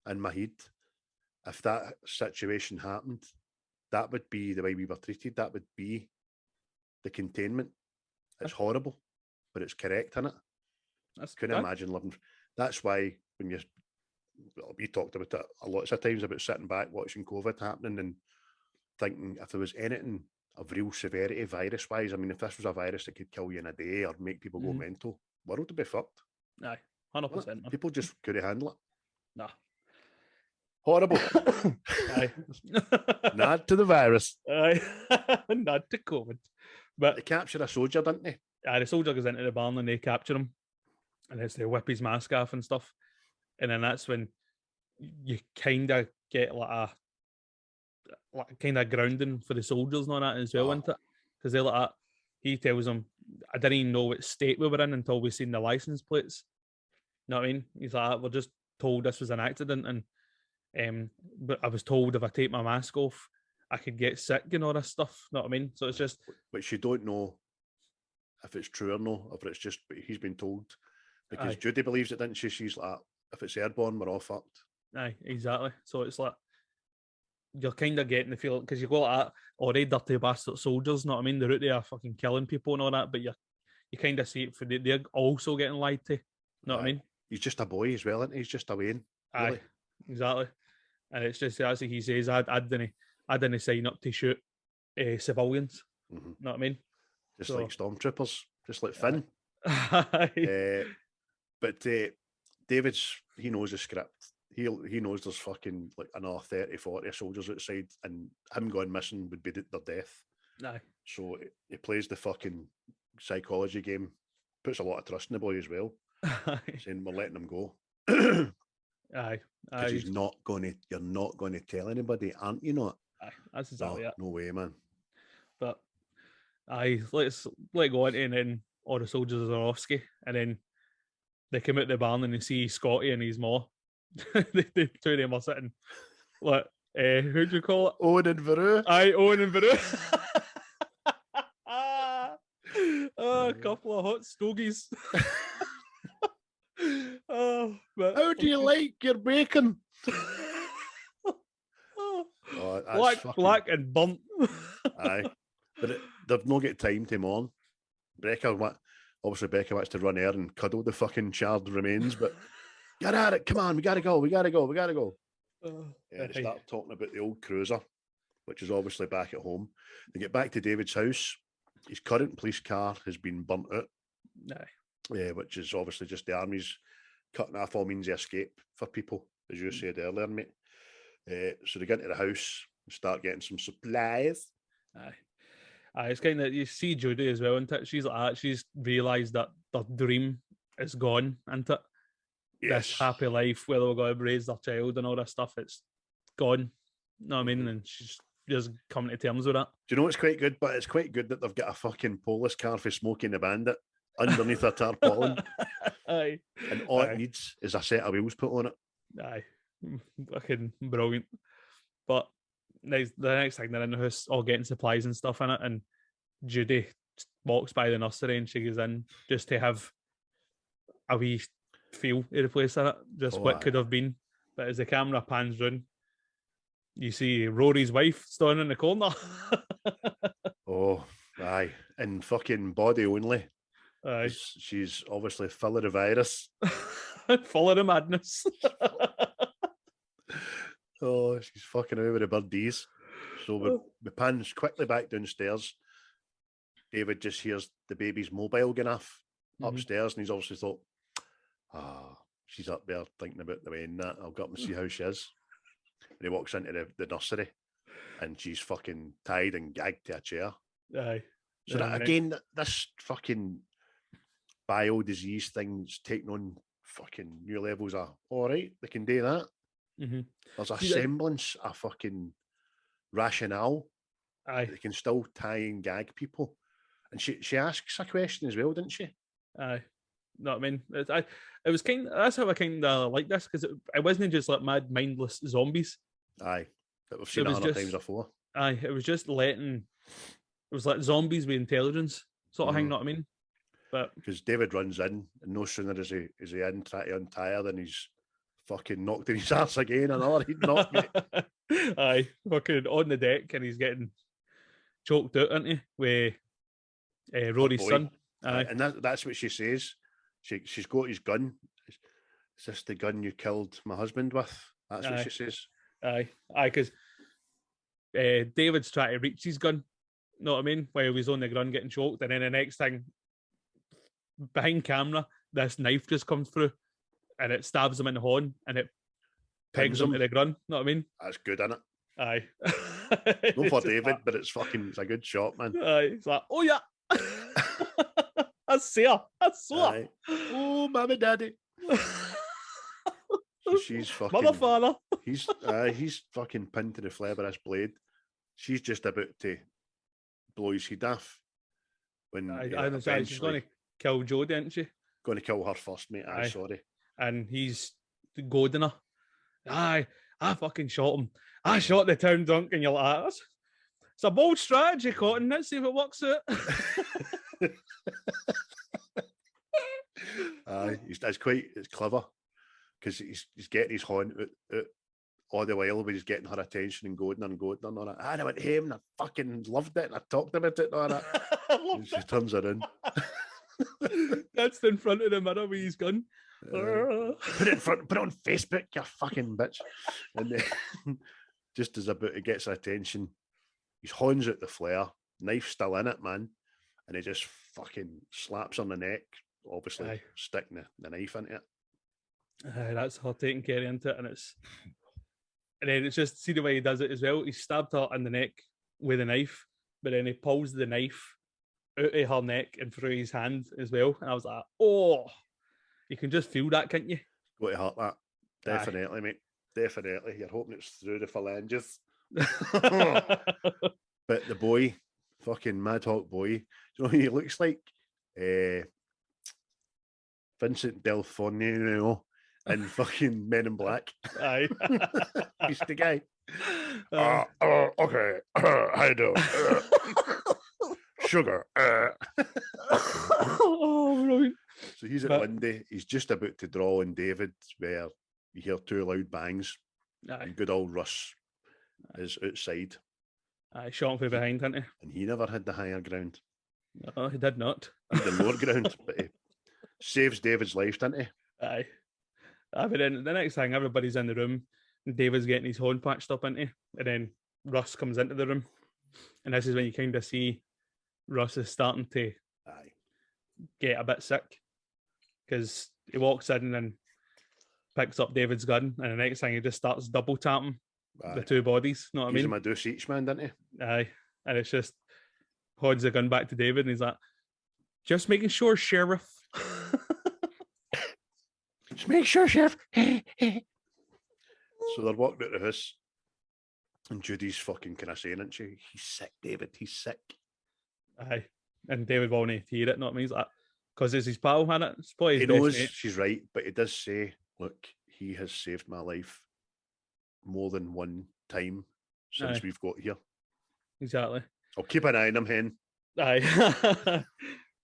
in my head, if that situation happened, that would be the way we were treated. That would be the containment. It's horrible, but it's correct, isn't it? Couldn't imagine living. That's why when we talked about it a lot of times about sitting back watching COVID happening and thinking if there was anything of real severity virus-wise, I mean, if this was a virus that could kill you in a day or make people go mental, world would be fucked. Aye, 100%. People just couldn't handle it. Nah. Horrible. Aye. Not to the virus. Aye. Not to COVID. But they capture a soldier, didn't they? Aye, the soldier goes into the barn and they capture him. And it's they whip his mask off and stuff. And then that's when you kind of get like a kind of grounding for the soldiers and all that as well, isn't it? Because they're like, he tells them, I didn't even know what state we were in until we seen the license plates. You know what I mean? He's like, we're just told this was an accident. And But I was told if I take my mask off, I could get sick and all this stuff. Know what I mean? So it's just. Which you don't know if it's true or no, if it's just he's been told. Because Judy believes it, didn't she? She's like, if it's airborne, we're all fucked. Aye, exactly. So it's like you're kind of getting the feeling because you got that already dirty bastard soldiers. Know what I mean? They're out there fucking killing people and all that, but you kind of see it for they're also getting lied to. Know what I mean? He's just a boy as well, isn't he? He's just a Wayne. Really. Aye, exactly. And it's just as he says, I didn't sign up to shoot civilians. Mm-hmm. Know what I mean? Just like stormtroopers, just like Finn. But David's, he knows the script. He knows there's fucking like another 30, 40 soldiers outside, and him going missing would be their death. Aye. So he plays the fucking psychology game, puts a lot of trust in the boy as well, saying we're letting him go. Aye. Because you're not going to tell anybody, aren't you? Not. Aye. That's exactly it. No way, man. But let's go on, and then all the soldiers are off ski, and then they come out the barn and they see Scotty and his ma. the two of them are sitting. What? Who'd you call it? Owen and Veru. Aye, Owen and Veru. A couple of hot stogies. But how do you like your bacon? Black and burnt. Aye, but they've not got time to mourn. Becca wants to run air and cuddle the fucking charred remains, but get at it, come on, we gotta go. They start talking about the old cruiser, which is obviously back at home. They get back to David's house. His current police car has been burnt out. Which is obviously just the army's cutting off all means of escape for people, as you said earlier, mate. So they get into the house and start getting some supplies. It's kind of, you see Judy as well, isn't it? She's like that. She's realised that their dream is gone, isn't it? Yes. This happy life where they're going to raise their child and all this stuff, it's gone. You know what I mean? And she's just coming to terms with that. Do you know what's quite good? But it's quite good that they've got a fucking police car for Smokey the Bandit underneath a tarpaulin. Aye. And all it needs is a set of wheels put on it. Aye. Fucking brilliant. But the next thing, they're in the house all getting supplies and stuff in it, and Judy walks by the nursery and she goes in just to have a wee feel of the place in it, just what could have been. But as the camera pans round, you see Rory's wife standing in the corner. Aye. And fucking body only. Aye. She's obviously full of the virus. Full of the madness. She's fucking away with the birdies. So we pans quickly back downstairs. David just hears the baby's mobile going off upstairs, and he's obviously thought, she's up there thinking about the way and that. I'll go up and see how she is. And he walks into the nursery, and she's fucking tied and gagged to a chair. Aye. So again, this fucking bio disease thing's taking on fucking new levels of, all right, they can do that. Mm-hmm. There's a semblance of fucking rationale. Aye. They can still tie and gag people. And she asks a question as well, didn't she? Aye. No, I mean, it was kind of, that's how I kind of like this, because it wasn't just like mad, mindless zombies. Aye. That we've seen 100 times before. Aye. It was just it was like zombies with intelligence sort of thing, know what I mean? But because David runs in, and no sooner is he in trying to untie her than he's fucking knocked in his ass again. Another he'd knocked me. Aye, fucking on the deck, and he's getting choked out, isn't he? With Rory's son. Aye. And that's what she says. She's got his gun. Is this the gun you killed my husband with? That's what she says. Aye, because David's trying to reach his gun. Know what I mean? While he's on the ground getting choked, and then the next thing, behind camera, this knife just comes through, and it stabs him in the horn, and it pegs him to the ground. Know what I mean? That's good, isn't it? Aye. Not for David, but it's a good shot, man. Aye. It's like, oh yeah. I see her. I saw her. Oh, mommy, daddy. She's fucking mother, father. He's fucking pinned to the flare with this blade. She's just about to blow his head off. When she's going to kill Jodie, isn't she? Going to kill her first, mate. Sorry. And he's goading her. Aye, I fucking shot him. I shot the town drunk, and you're like, it's a bold strategy, Cotton. Let's see if it works out. It's clever because he's getting his horn out all the while, but he's getting her attention and going and all that. I went home and I fucking loved it and I talked about it and all that. And she turns her in. That's in front of the mirror with his gun. Put it on Facebook, you fucking bitch. And then just as about it gets her attention, his horns out the flare, knife still in it, man. And he just fucking slaps on the neck, obviously sticking the knife into it. That's her taking Kerry into it, and then it's just, see the way he does it as well. He stabbed her in the neck with a knife, but then he pulls the knife out of her neck and through his hand as well. And I was like, oh, you can just feel that, can't you? Got to hurt that. Definitely, mate. Definitely. You're hoping it's through the phalanges. But the boy, fucking Mad Hawk boy, you know, he looks like Vincent D'Onofrio, you know, in fucking Men in Black. Aye. He's the guy. Okay. How you doing? Sugar. Oh, right. So he's at Lindy. He's just about to draw on David, where you hear two loud bangs. And good old Russ is outside. I shot him from behind, didn't he? And he never had the higher ground. No, he did not. He had the lower ground, but he saves David's life, didn't he? Aye. But then the next thing, everybody's in the room, and David's getting his horn patched up, isn't he? And then Russ comes into the room. And this is when you kind of see Russ is starting to get a bit sick. Because he walks in and picks up David's gun, and the next thing he just starts double tapping the two bodies. Know what I mean? Gives him a deuce each, man, didn't he? Aye. And it's just holds the gun back to David, and he's like, just making sure, Sheriff. Just make sure, Sheriff. So they're walking out the house, and Judy's fucking kind of saying, isn't she? He's sick, David. He's sick. Aye. And David won't hear it, know what I mean? He's like, because it's his pal, man. It's probably his he best knows mate. She's right, but he does say, look, he has saved my life more than one time since we've got here. Exactly. I'll keep an eye on him, hen. Aye.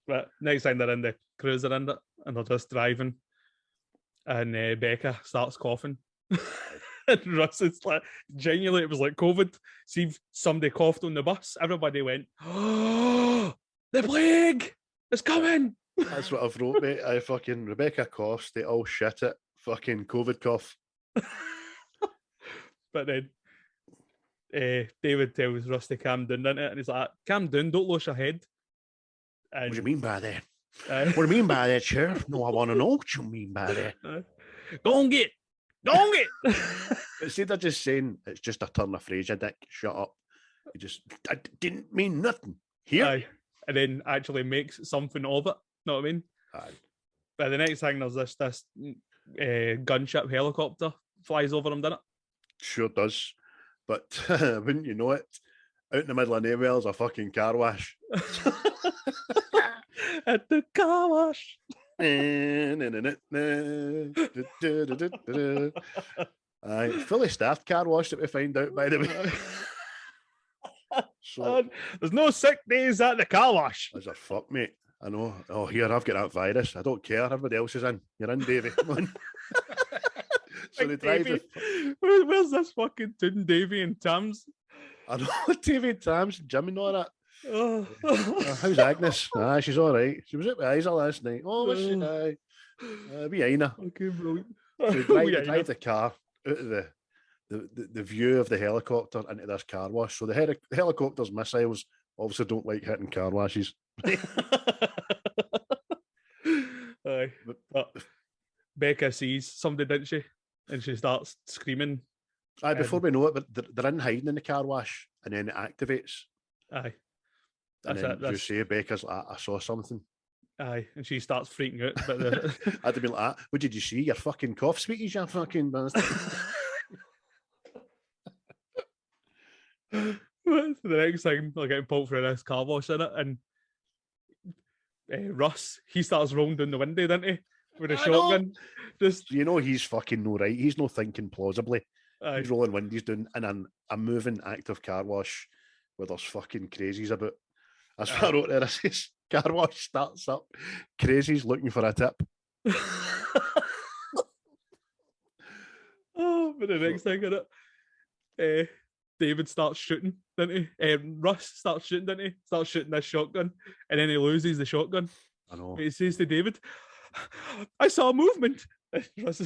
But next time they're in the cruiser and they're just driving, and Becca starts coughing. And Russ is like, genuinely, it was like COVID. See if somebody coughed on the bus, everybody went, oh, the plague is coming. That's what I've wrote, mate. I fucking Rebecca coughs, they all shit it. Fucking COVID cough. But then David tells Russ to calm down, doesn't it? And he's like, calm down, don't lose your head. And, what do you mean by that? What do you mean by that, Sheriff? No, I want to know what you mean by that. Go and get. Instead of just saying, it's just a turn of phrase, you dick, shut up. I didn't mean nothing. Here. Aye. And then actually makes something of it. Know what I mean? Aye. But the next thing, there's this gunship helicopter flies over him, doesn't it? Sure does. But wouldn't you know it? Out in the middle of nowhere, there's a fucking car wash. At the car wash. Aye, fully staffed car wash that we find out, by the way. So, there's no sick days at the car wash. As a fuck, mate. I know. Oh, here, I've got that virus. I don't care. Everybody else is in. You're in, Davey. Come on. So they drive. Where's this fucking Toon Davey and Tams? I know, Davey and Tams, Jim and all that. Oh. How's Agnes? She's all right. She was at my eyes last night. Oh, was she? Be Aina. Okay, brilliant. So they drive the car out of the view of the helicopter into this car wash. So the helicopter's missiles obviously don't like hitting car washes. Aye. But Becca sees somebody, didn't she? And she starts screaming. Aye, before we know it, but they're in hiding in the car wash, and then it activates. Aye. And then you say, Becca's like, I saw something. Aye, and she starts freaking out. But I'd have been like, what did you see? Your fucking cough sweeties, you fucking bastard. The next thing, they're getting pulled through this car wash in it, and Russ, he starts rolling down the window, doesn't he? With a shotgun. Just, you know, he's fucking no right. He's no thinking plausibly. Aye. He's rolling windies doing in a moving active car wash where there's fucking crazies about. That's what I wrote there. I says, car wash starts up, crazies looking for a tip. Oh, but the next thing in it, David starts shooting, doesn't he? Russ starts shooting, doesn't he? Starts shooting this shotgun, and then he loses the shotgun. I know. He says to David, I saw movement. Russ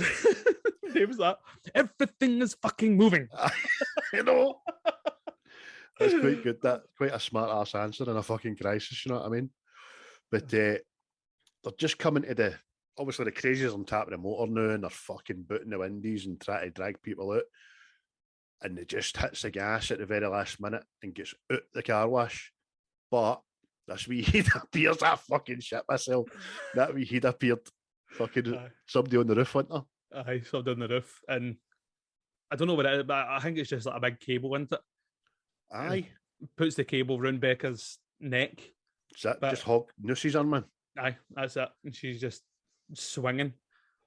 David's like, everything is fucking moving. You know? That's quite good. That quite a smart ass answer in a fucking crisis, you know what I mean? But they're just coming to the obviously the crazies on top of the motor now, and they're fucking booting the windies and trying to drag people out. And they just hits the gas at the very last minute and gets out the car wash. But this wee he'd appears, I fucking shit myself. That wee he'd appeared, fucking somebody on the roof, wasn't there? Aye, somebody on the roof. And I don't know what it is, but I think it's just like a big cable, isn't it? Aye. Puts the cable round Becca's neck. Is that just hog nooses on, man? Aye, that's it. And she's just swinging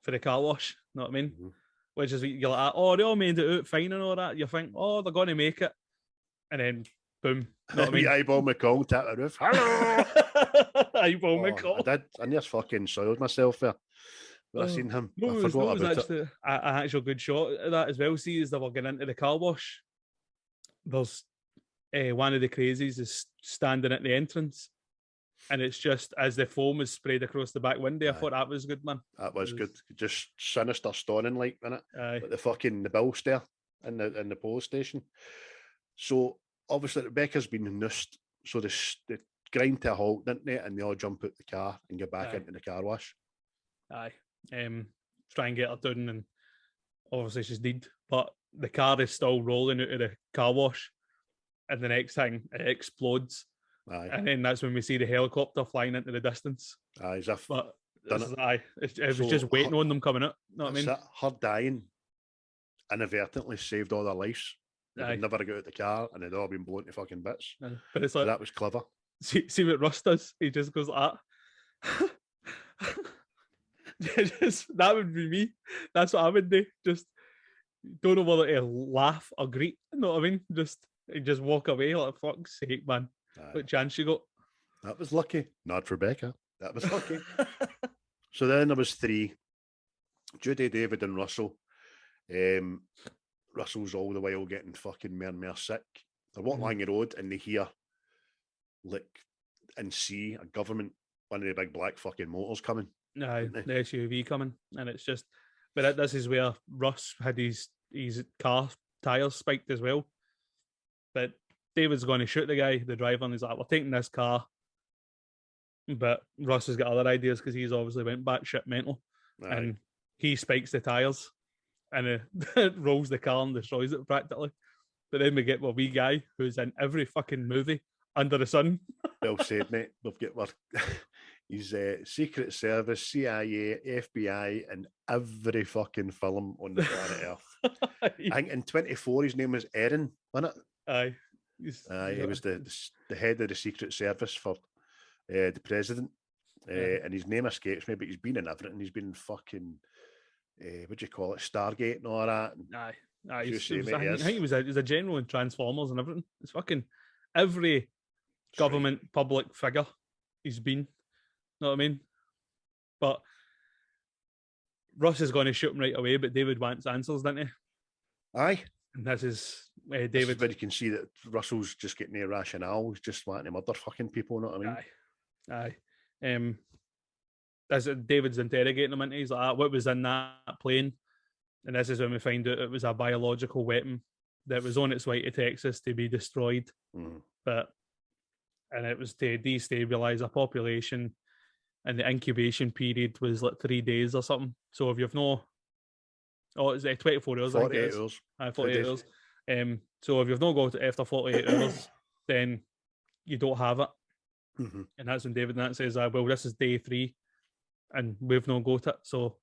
for the car wash, you know what I mean? Mm-hmm. Which is, you're like, oh, they all made it out fine and all that. You think, oh, they're going to make it. And then, boom. You know what I mean? Eyeball McCall tap the roof. Hello! Eyeball McCall. I nearly fucking soiled myself there. When I seen him. No, I forgot about actually it. an actual good shot of that as well. See, as they were getting into the car wash, there's one of the crazies is standing at the entrance. And it's just as the foam is sprayed across the back window. I thought that was good, man. That was good. Just sinister stunning, like, innit? Aye. Like the bill stair in the police station. So obviously Rebecca's been noosed, so they grind to a halt, didn't they? And they all jump out the car and get back into the car wash. Aye. Try and get her down, and obviously she's dead. But the car is still rolling out of the car wash, and the next thing it explodes. Aye. And then that's when we see the helicopter flying into the distance. Aye, as if but it was just waiting on them coming up. Know what I mean? Her dying inadvertently saved all their lives. They never got out the car and they'd all been blown to fucking bits. Aye. But it's like, that was clever. See what Russ does? He just goes like that. That would be me. That's what I would do. Just don't know whether to laugh or greet. You know what I mean? Just walk away like, fuck's sake, man. What chance you got? That was lucky. Not for Becca. That was lucky. So then there was three. Judy, David and Russell. Russell's all the while getting fucking more and more sick. They're walking along the road and they hear and see a government, one of the big black fucking motors coming. No, the SUV coming. And it's just, but this is where Russ had his car tyres spiked as well. But David's going to shoot the guy, the driver, and he's like, we're taking this car. But Russ has got other ideas because he's obviously went batshit mental. Right. And he spikes the tyres and it rolls the car and destroys it practically. But then we get a wee guy who's in every fucking movie under the sun. Well said, mate. He's Secret Service, CIA, FBI, and every fucking film on the planet Earth. I think in 24 his name was Erin, wasn't it? Aye. He was the head of the Secret Service for the president, and his name escapes me, but he's been in everything. He's been in fucking, what do you call it, Stargate and all that. And I think he was a general in Transformers and everything. It's fucking every government public figure he's been. Know what I mean? But Russ is going to shoot him right away, but David wants answers, doesn't he? Aye. And this is David. This is where you can see that Russell's just getting no rationale. He's just wanting to murder fucking people, you know what I mean? Aye. As David's interrogating him, and he's like, what was in that plane? And this is when we find out it was a biological weapon that was on its way to Texas to be destroyed. And it was to destabilize a population, and the incubation period was like 3 days or something. So if you've it's 24 hours. 48 hours. 48 hours. So if you've not got it after 48 hours, then you don't have it. And that's when David Nat says, well, this is day 3 and we've not got it. So,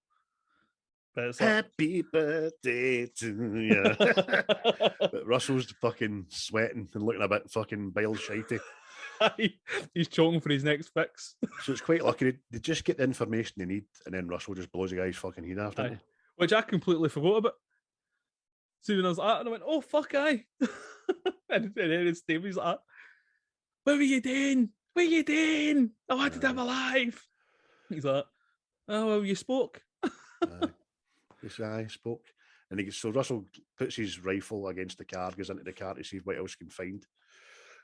but it's like, happy birthday to you. But Russell's fucking sweating and looking a bit fucking bile shitey. He's choking for his next fix. So it's quite lucky they just get the information they need, and then Russell just blows the guy's fucking head after. Which I completely forgot about. So when I was like that, and I went, oh, fuck, aye. and then it's David's like, what were you doing? What were you doing? I wanted to have a life. He's like, oh, well, you spoke. Yes, I spoke. And so Russell puts his rifle against the car, goes into the car to see what else he can find.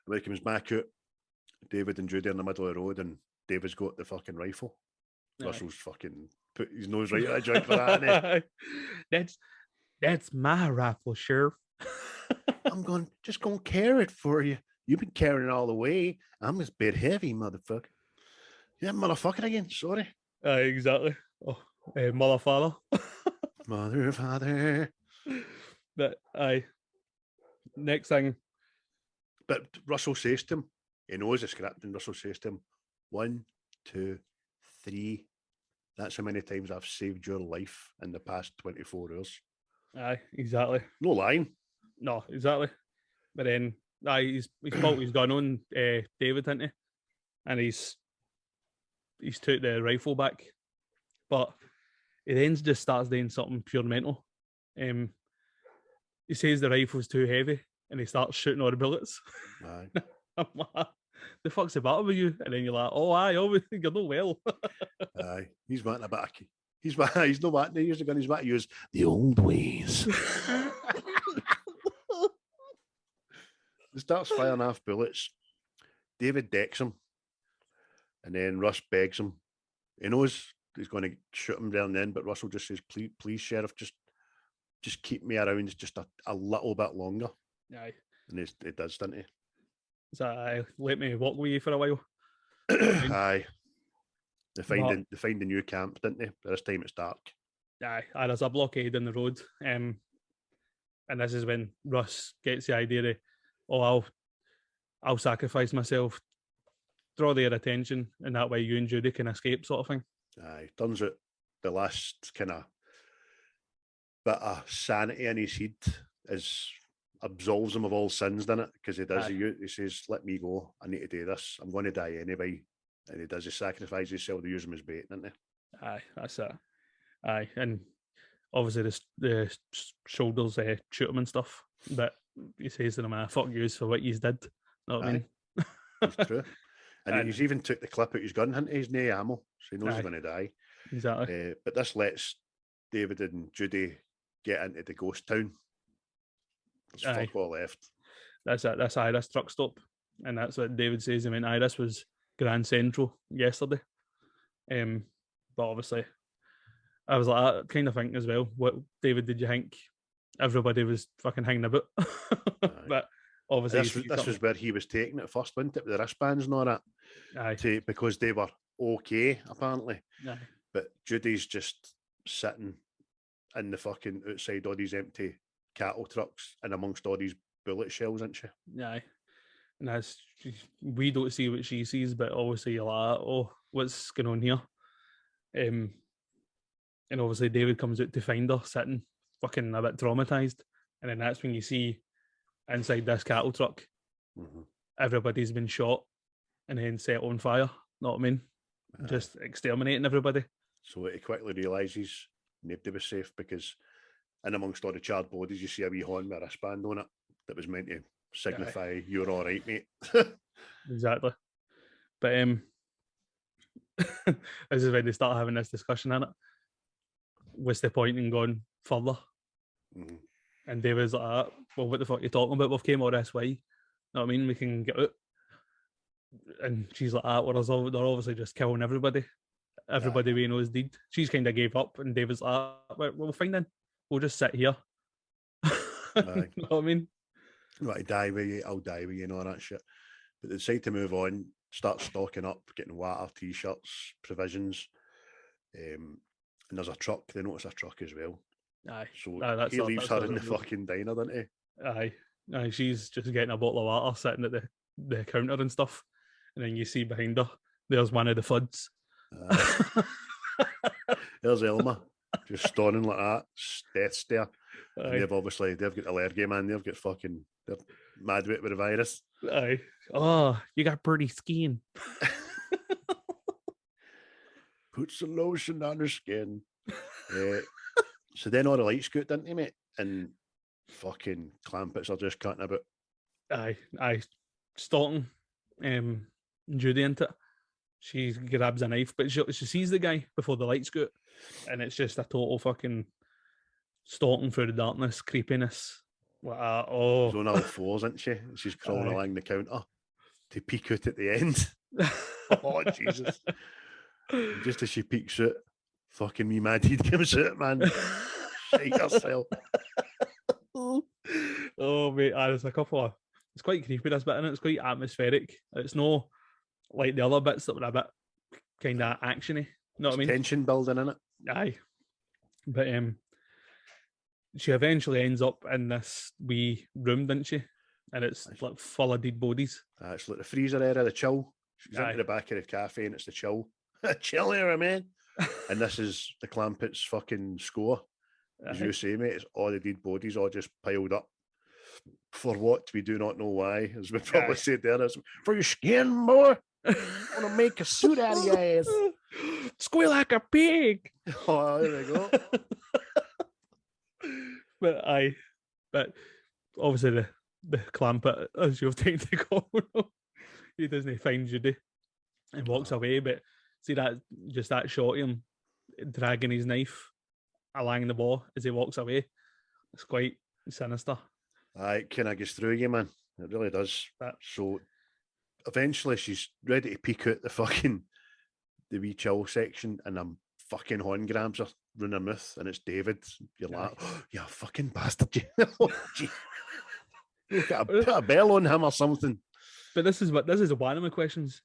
When he comes back out, David and Judy are in the middle of the road, and David's got the fucking rifle. Aye. Russell's fucking put his nose right at a joint for that, innit? That's my rifle, Sheriff. I'm just going to carry it for you. You've been carrying it all the way. I'm just a bit heavy, motherfucker. Yeah, motherfucker again. Sorry. Exactly. Oh, mother father. Mother, father. But next thing. But Russell says to him, he knows the script, and Russell says to him, 1, 2, 3. That's how many times I've saved your life in the past 24 hours. Aye, exactly. No lying. No, exactly. But then, he's pulled his gun on David, hasn't he? And he's took the rifle back. But he then just starts doing something pure mental. He says the rifle's too heavy, and he starts shooting all the bullets. Aye. I'm like, the fuck's the matter with you? And then you're like, oh, aye, you're not well. Aye. He's wanting a back. He's not wanting to use the gun, he's wanting to use the old ways. He starts firing off bullets. David decks him. And then Russ begs him. He knows he's going to shoot him there and then, but Russell just says, please, Sheriff, just keep me around just a little bit longer. Aye. And it does, doesn't he? So let me walk with you for a while. Aye. They find a new camp, didn't they? But this time it's dark. Aye, there's a blockade in the road. And this is when Russ gets the idea of, oh, I'll sacrifice myself, draw their attention, and that way you and Judy can escape, sort of thing. Aye. Turns out the last kind of bit of sanity in his head absolves him of all sins, doesn't it? Because he does. He says, let me go. I need to do this. I'm going to die anyway. And he does. He sacrifices himself to use him as bait, doesn't he? Aye, that's it. Aye, and obviously the shoulders shoot him and stuff. But he says to them, fuck yous for what yous did. Know what I mean? It's true. And he's even took the clip out his gun, hasn't he? He's no ammo, so he knows he's going to die. Exactly. But this lets David and Judy get into the ghost town. There's fuck all left. That's it. That's truck stop. And that's what David says. I mean, this was Grand Central yesterday. But obviously, I was like that kind of thinking as well. What, David, did you think everybody was fucking hanging about? But obviously, this was where he was taking it first, wasn't it? With the wristbands and all that. Aye. Because they were okay, apparently. Aye. But Judy's just sitting in the fucking outside all these empty cattle trucks and amongst all these bullet shells, isn't she? Aye. And we don't see what she sees, but obviously you're like, oh, what's going on here? And obviously David comes out to find her sitting fucking a bit traumatized. And then that's when you see inside this cattle truck, everybody's been shot and then set on fire. Know what I mean? Just exterminating everybody. So he quickly realises nobody was safe, because in amongst all the charred bodies, you see a wee horn with a wristband on it that was meant to signify you're all right, mate. Exactly. But this is when they start having this discussion in it. What's the point in going further? And David's like, well, what the fuck are you talking about? We've came all this way. Know what I mean? We can get out. And she's like, well, they're obviously just killing everybody. Everybody we know is dead. She's kind of gave up, and David's like, well, fine then. We'll just sit here. Know what I mean? Right, die with you, I'll die with you, and all that shit. But they decide to move on, start stocking up, getting water, t-shirts, provisions. And there's a truck. They notice a truck as well. Aye. So he leaves her in the fucking diner, doesn't he? Aye. She's just getting a bottle of water, sitting at the counter and stuff. And then you see behind her, there's one of the Fuds. There's Elma, just stunning like that, death stare. And they've got the allergy, man. They're mad with the virus. Aye. Oh, you got pretty skin. Put some lotion on her skin. So then all the lights go out, didn't they, mate? And fucking clampets are just cutting about. Aye, stalking Judy into it. She grabs a knife, but she sees the guy before the lights go out, and it's just a total fucking stalking through the darkness, creepiness. Like, She's on all fours, isn't she? She's crawling along the counter to peek out at the end. Oh, Jesus. Just as she peeks out, fucking me mad head comes out, man. Shake herself. Oh, mate, there's a couple of... It's quite creepy, this bit, and it's quite atmospheric. It's no like the other bits that were a bit kind of actiony. You know what I mean? Tension building in it. Aye. But she eventually ends up in this wee room, didn't she? And it's like full of dead bodies. It's like the freezer area, the chill. She's into the back of the cafe and it's the chill. Chill area, man. And this is the Clampets fucking score. As you say, mate, it's all the dead bodies all just piled up. For what? We do not know why. As we probably said there, it's for your skin, boy. I want to make a suit out of your ass. Squeal like a pig. Oh, there we go. But obviously the Clampet, as you've taken to go, he doesn't find Judy and walks away. But see that shot of him dragging his knife along the wall as he walks away. It's quite sinister. It kind of gets through you, man. It really does. So eventually she's ready to peek out the wee chill section, and a fucking horn grabs her round her mouth, and it's David. You're like, oh, you fucking bastard. Put a bell on him or something. But this is one of my questions.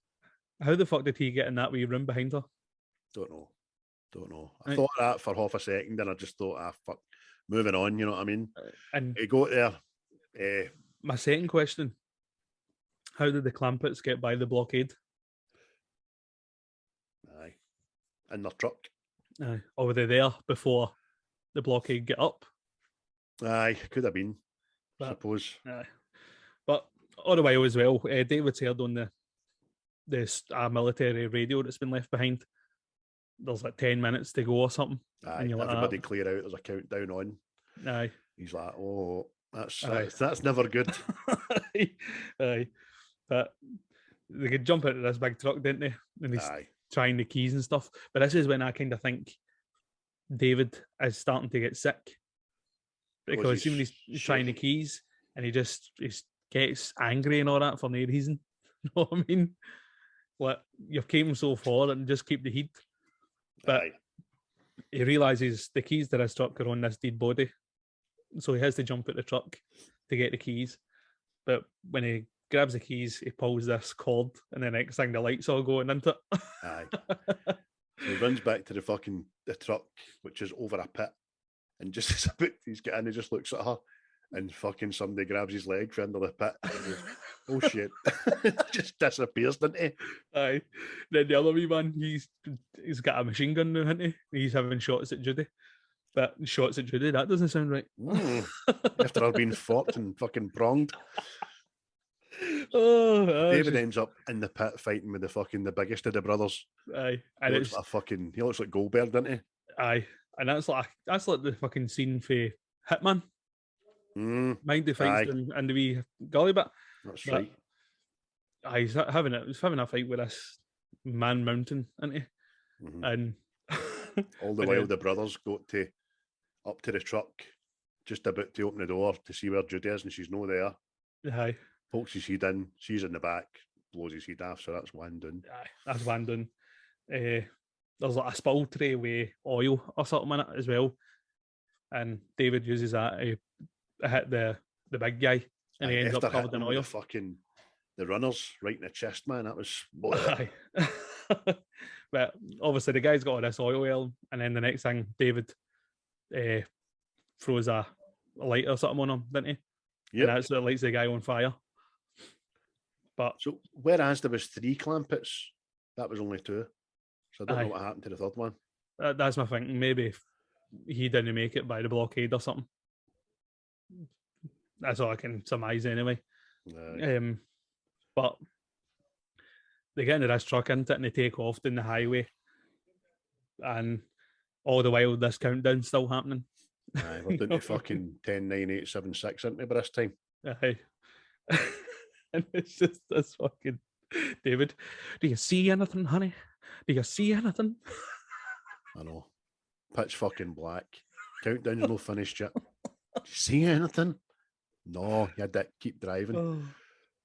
How the fuck did he get in that wee room behind her? Don't know. I thought that for half a second, and I just thought, fuck, moving on, you know what I mean? And he got there. My second question, how did the Clampets get by the blockade? Aye. In their truck. Aye. Or were they there before the blockade get up? Aye, could have been, I suppose. Aye. But all the while as well, David's heard on the military radio that's been left behind. There's like 10 minutes to go or something. Aye, and everybody clear out. There's a countdown on. Aye. He's like, oh, that's never good. Aye. But they could jump out of this big truck, didn't they? And he's trying the keys and stuff. But this is when I kind of think David is starting to get sick. Because even he's trying the keys and he gets angry and all that for no reason. You know what I mean? Like, you've came so far and just keep the heat. But he realises the keys to his truck are on this dead body. So he has to jump out the truck to get the keys. But when he grabs the keys, he pulls this cord, and the next thing, the lights all going into it. Aye. So he runs back to the truck, which is over a pit. And just as he's getting in, he just looks at her, and fucking somebody grabs his leg from under the pit. And he goes, oh shit. Just disappears, doesn't he? Aye. Then the other wee man, he's got a machine gun now, hasn't he? He's having shots at Judy. But shots at Judy, that doesn't sound right. After her being forked and fucking pronged. David ends up in the pit fighting with the biggest of the brothers. Aye. And he looks like Goldberg, doesn't he? Aye. And that's like the fucking scene for Hitman. Mind the fights in the wee gully bit. That's right. He's having a fight with this man mountain, isn't he? Mm-hmm. And all the while the brothers go up to the truck, just about to open the door to see where Judy is, and she's no there. Aye. Pokes his head in, she's in the back, blows his head off, so that's one done. Aye, that's one done. There's like a spill tray with oil or something in it as well. And David uses that to hit the big guy, and he ends up covered in oil. The runners right in the chest, man. That was... Aye. But obviously the guy's got all this oil well, and then the next thing, David throws a light or something on him, didn't he? Yeah. And that's what lights the guy on fire. But so whereas there was 3 Clampets, that was only 2. So I don't know what happened to the third one. That's my thinking. Maybe he didn't make it by the blockade or something. That's all I can surmise anyway. But they get into this truck, into it, and they take off down the highway. And all the while, this countdown's still happening. Aye, we're doing to fucking 10, 9, 8, 7, 6, aren't we, by this time? Aye. And it's just this fucking David. Do you see anything, honey? Do you see anything? I know. Pitch fucking black. Countdown's no finished yet. See anything? No, you had to keep driving. Oh.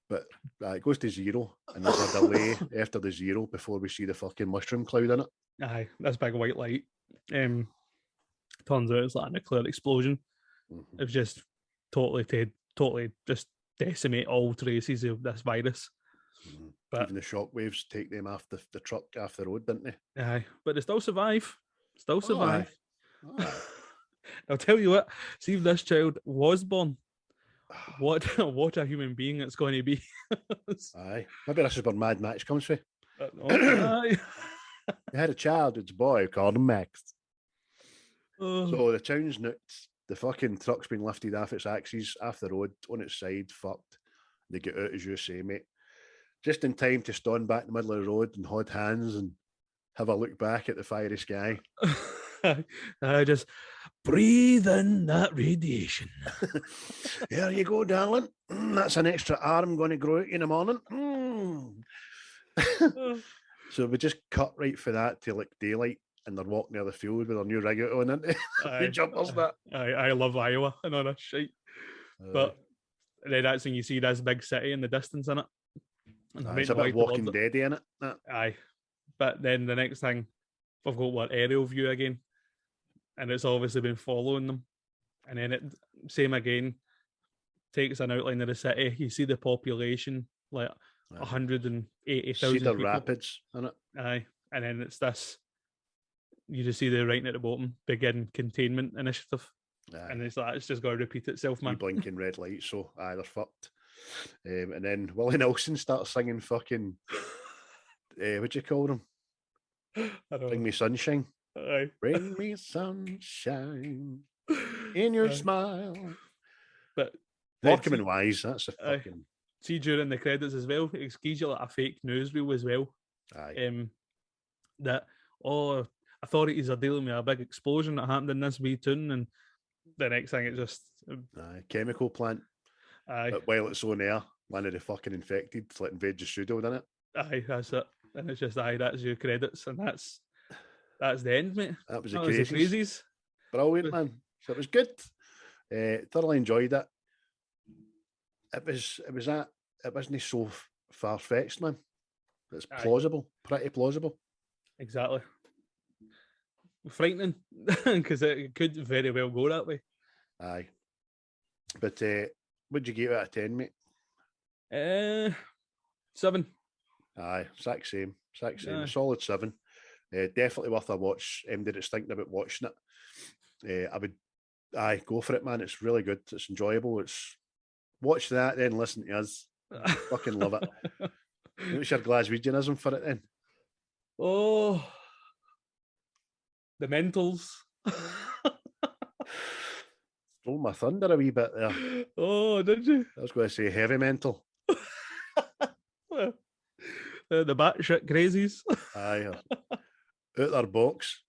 But it goes to 0, and there's a delay after the 0 before we see the fucking mushroom cloud in it. Aye, this big white light. Turns out it's like a nuclear explosion. Mm-hmm. It was just totally just decimate all traces of this virus. Mm-hmm. But even the shockwaves take them off the truck off the road, didn't they? Aye, but they still survive. Still survive. Aye. I'll tell you what. See if this child was born. What a human being it's going to be. Aye, maybe this is where Mad Max comes from. Aye. They had a child, it's a boy, called him Max. Oh. So the town's nuked. The fucking truck's been lifted off its axes, off the road, on its side, fucked. They get out, as you say, mate. Just in time to stand back in the middle of the road and hold hands and have a look back at the fiery sky. I just breathe in that radiation. There you go, darling. That's an extra arm going to grow out in the morning. So we just cut right for that till like daylight, and they're walking near the field with their new rig out on, isn't it? Jumpers, that. I love Iowa and all that shit. But then that's when you see this big city in the distance in it. It's a bit Walking Dead in it. Aye. But then the next thing, we've got what, aerial view again. And it's obviously been following them. And then it, same again, takes an outline of the city. You see the population, like 180,000 Cedar people. Rapids, isn't it? Aye. And then it's this, you just see the writing at the bottom, begin containment initiative. Aye. And it's like, it's just got to repeat itself, man. Blinking red light, so they're fucked. And then Willie Nelson starts singing fucking, what do you call them? Bring me sunshine. Aye. Bring me sunshine in your smile. But Markham wise, that's a fucking. See during the credits as well, it gives you like a fake newsreel as well. Aye. That authorities are dealing with a big explosion that happened in this wee town, and the next thing it just chemical plant. Aye. But while it's on air, one of the fucking infected like invade the studio, didn't it? Aye, that's it. And it's just that's your credits, and that's the end, mate. That was the Crazies. Brilliant, man. So it was good. Thoroughly enjoyed it. It wasn't so far fetched, man. It's plausible, pretty plausible. Exactly. Frightening because it could very well go that way. Aye. But what'd you give it out of 10, mate? 7. Aye, exact same. A solid 7. Definitely worth a watch. Did it thinking about watching it? I would go for it, man. It's really good. It's enjoyable. It's watch that, then listen to us. Fucking love it. What's your Glaswegianism for it then? Oh, the mentals. Stole my thunder a wee bit there. Oh, did you? I was going to say heavy mental. The batshit crazies. Aye. Out their box.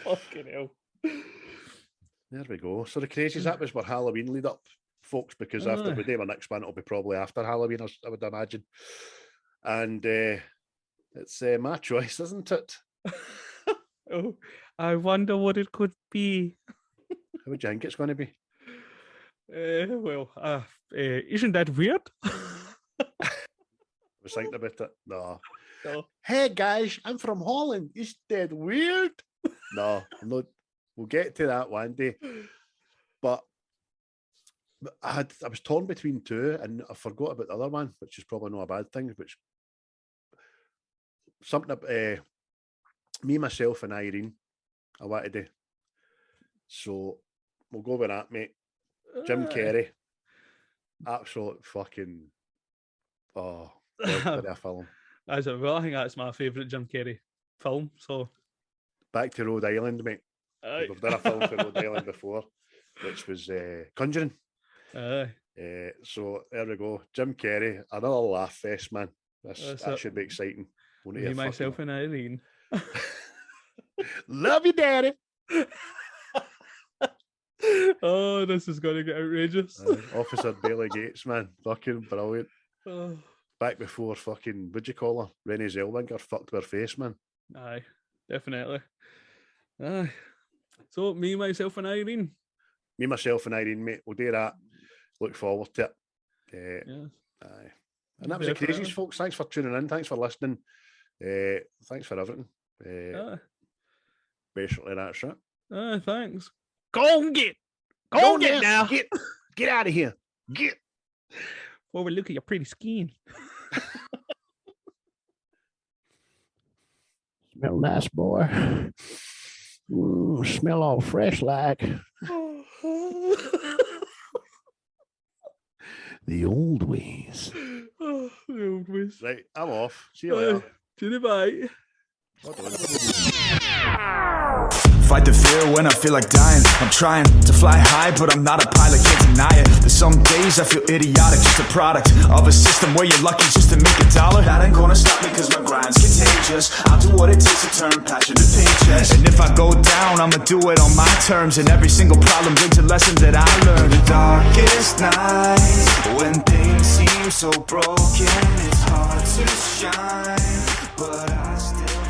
Fucking hell. There we go. So the Crazies, that was where Halloween lead up, folks, because after we do our next one, it'll be probably after Halloween, I would imagine. And it's my choice, isn't it? Oh, I wonder what it could be. How would you think it's going to be? Isn't that weird? I was thinking about it. No. No. Hey guys, I'm from Holland. Is that weird? No, I'm not. We'll get to that one day. But I was torn between two, and I forgot about the other one, which is probably not a bad thing. Which something about me, myself, and Irene. I wanted to. So we'll go with that, mate. Jim Carrey, absolute fucking a film. As well, I think that's my favourite Jim Carrey film. So back to Rhode Island, mate. We've done a film for Rhode Island before, which was Conjuring. So there we go. Jim Carrey, another laugh fest, man. That should be exciting. Me, myself, and Irene. Love you, Daddy. Oh, this is going to get outrageous. Officer Bailey Gates, man. Fucking brilliant. Oh, Back before fucking, what'd you call her? Renée Zellweger fucked her face, man. aye, definitely. Aye. So, me, myself, and Irene. Me, myself, and Irene, mate. We'll do that. Look forward to it. Yeah. Aye. And that was the Definitely. Crazies, folks. Thanks for tuning in. Thanks for listening. Thanks for everything. Aye. Basically, that's it. Aye, thanks. Go and get now. Get out of here. Get. Well, we look at your pretty skin. Smell nice, boy. Smell all fresh like. The old ways. Oh, the old ways. Right, I'm off. See you later. Bye. Fight the fear when I feel like dying. I'm trying to fly high, but I'm not a pilot, can't deny it. There's some days I feel idiotic, just a product of a system where you're lucky just to make a dollar. That ain't gonna stop me cause my grind's contagious. I'll do what it takes to turn passion to paychecks. And if I go down, I'ma do it on my terms. And every single problem brings a lesson that I learned. The darkest nights, when things seem so broken, it's hard to shine, but I still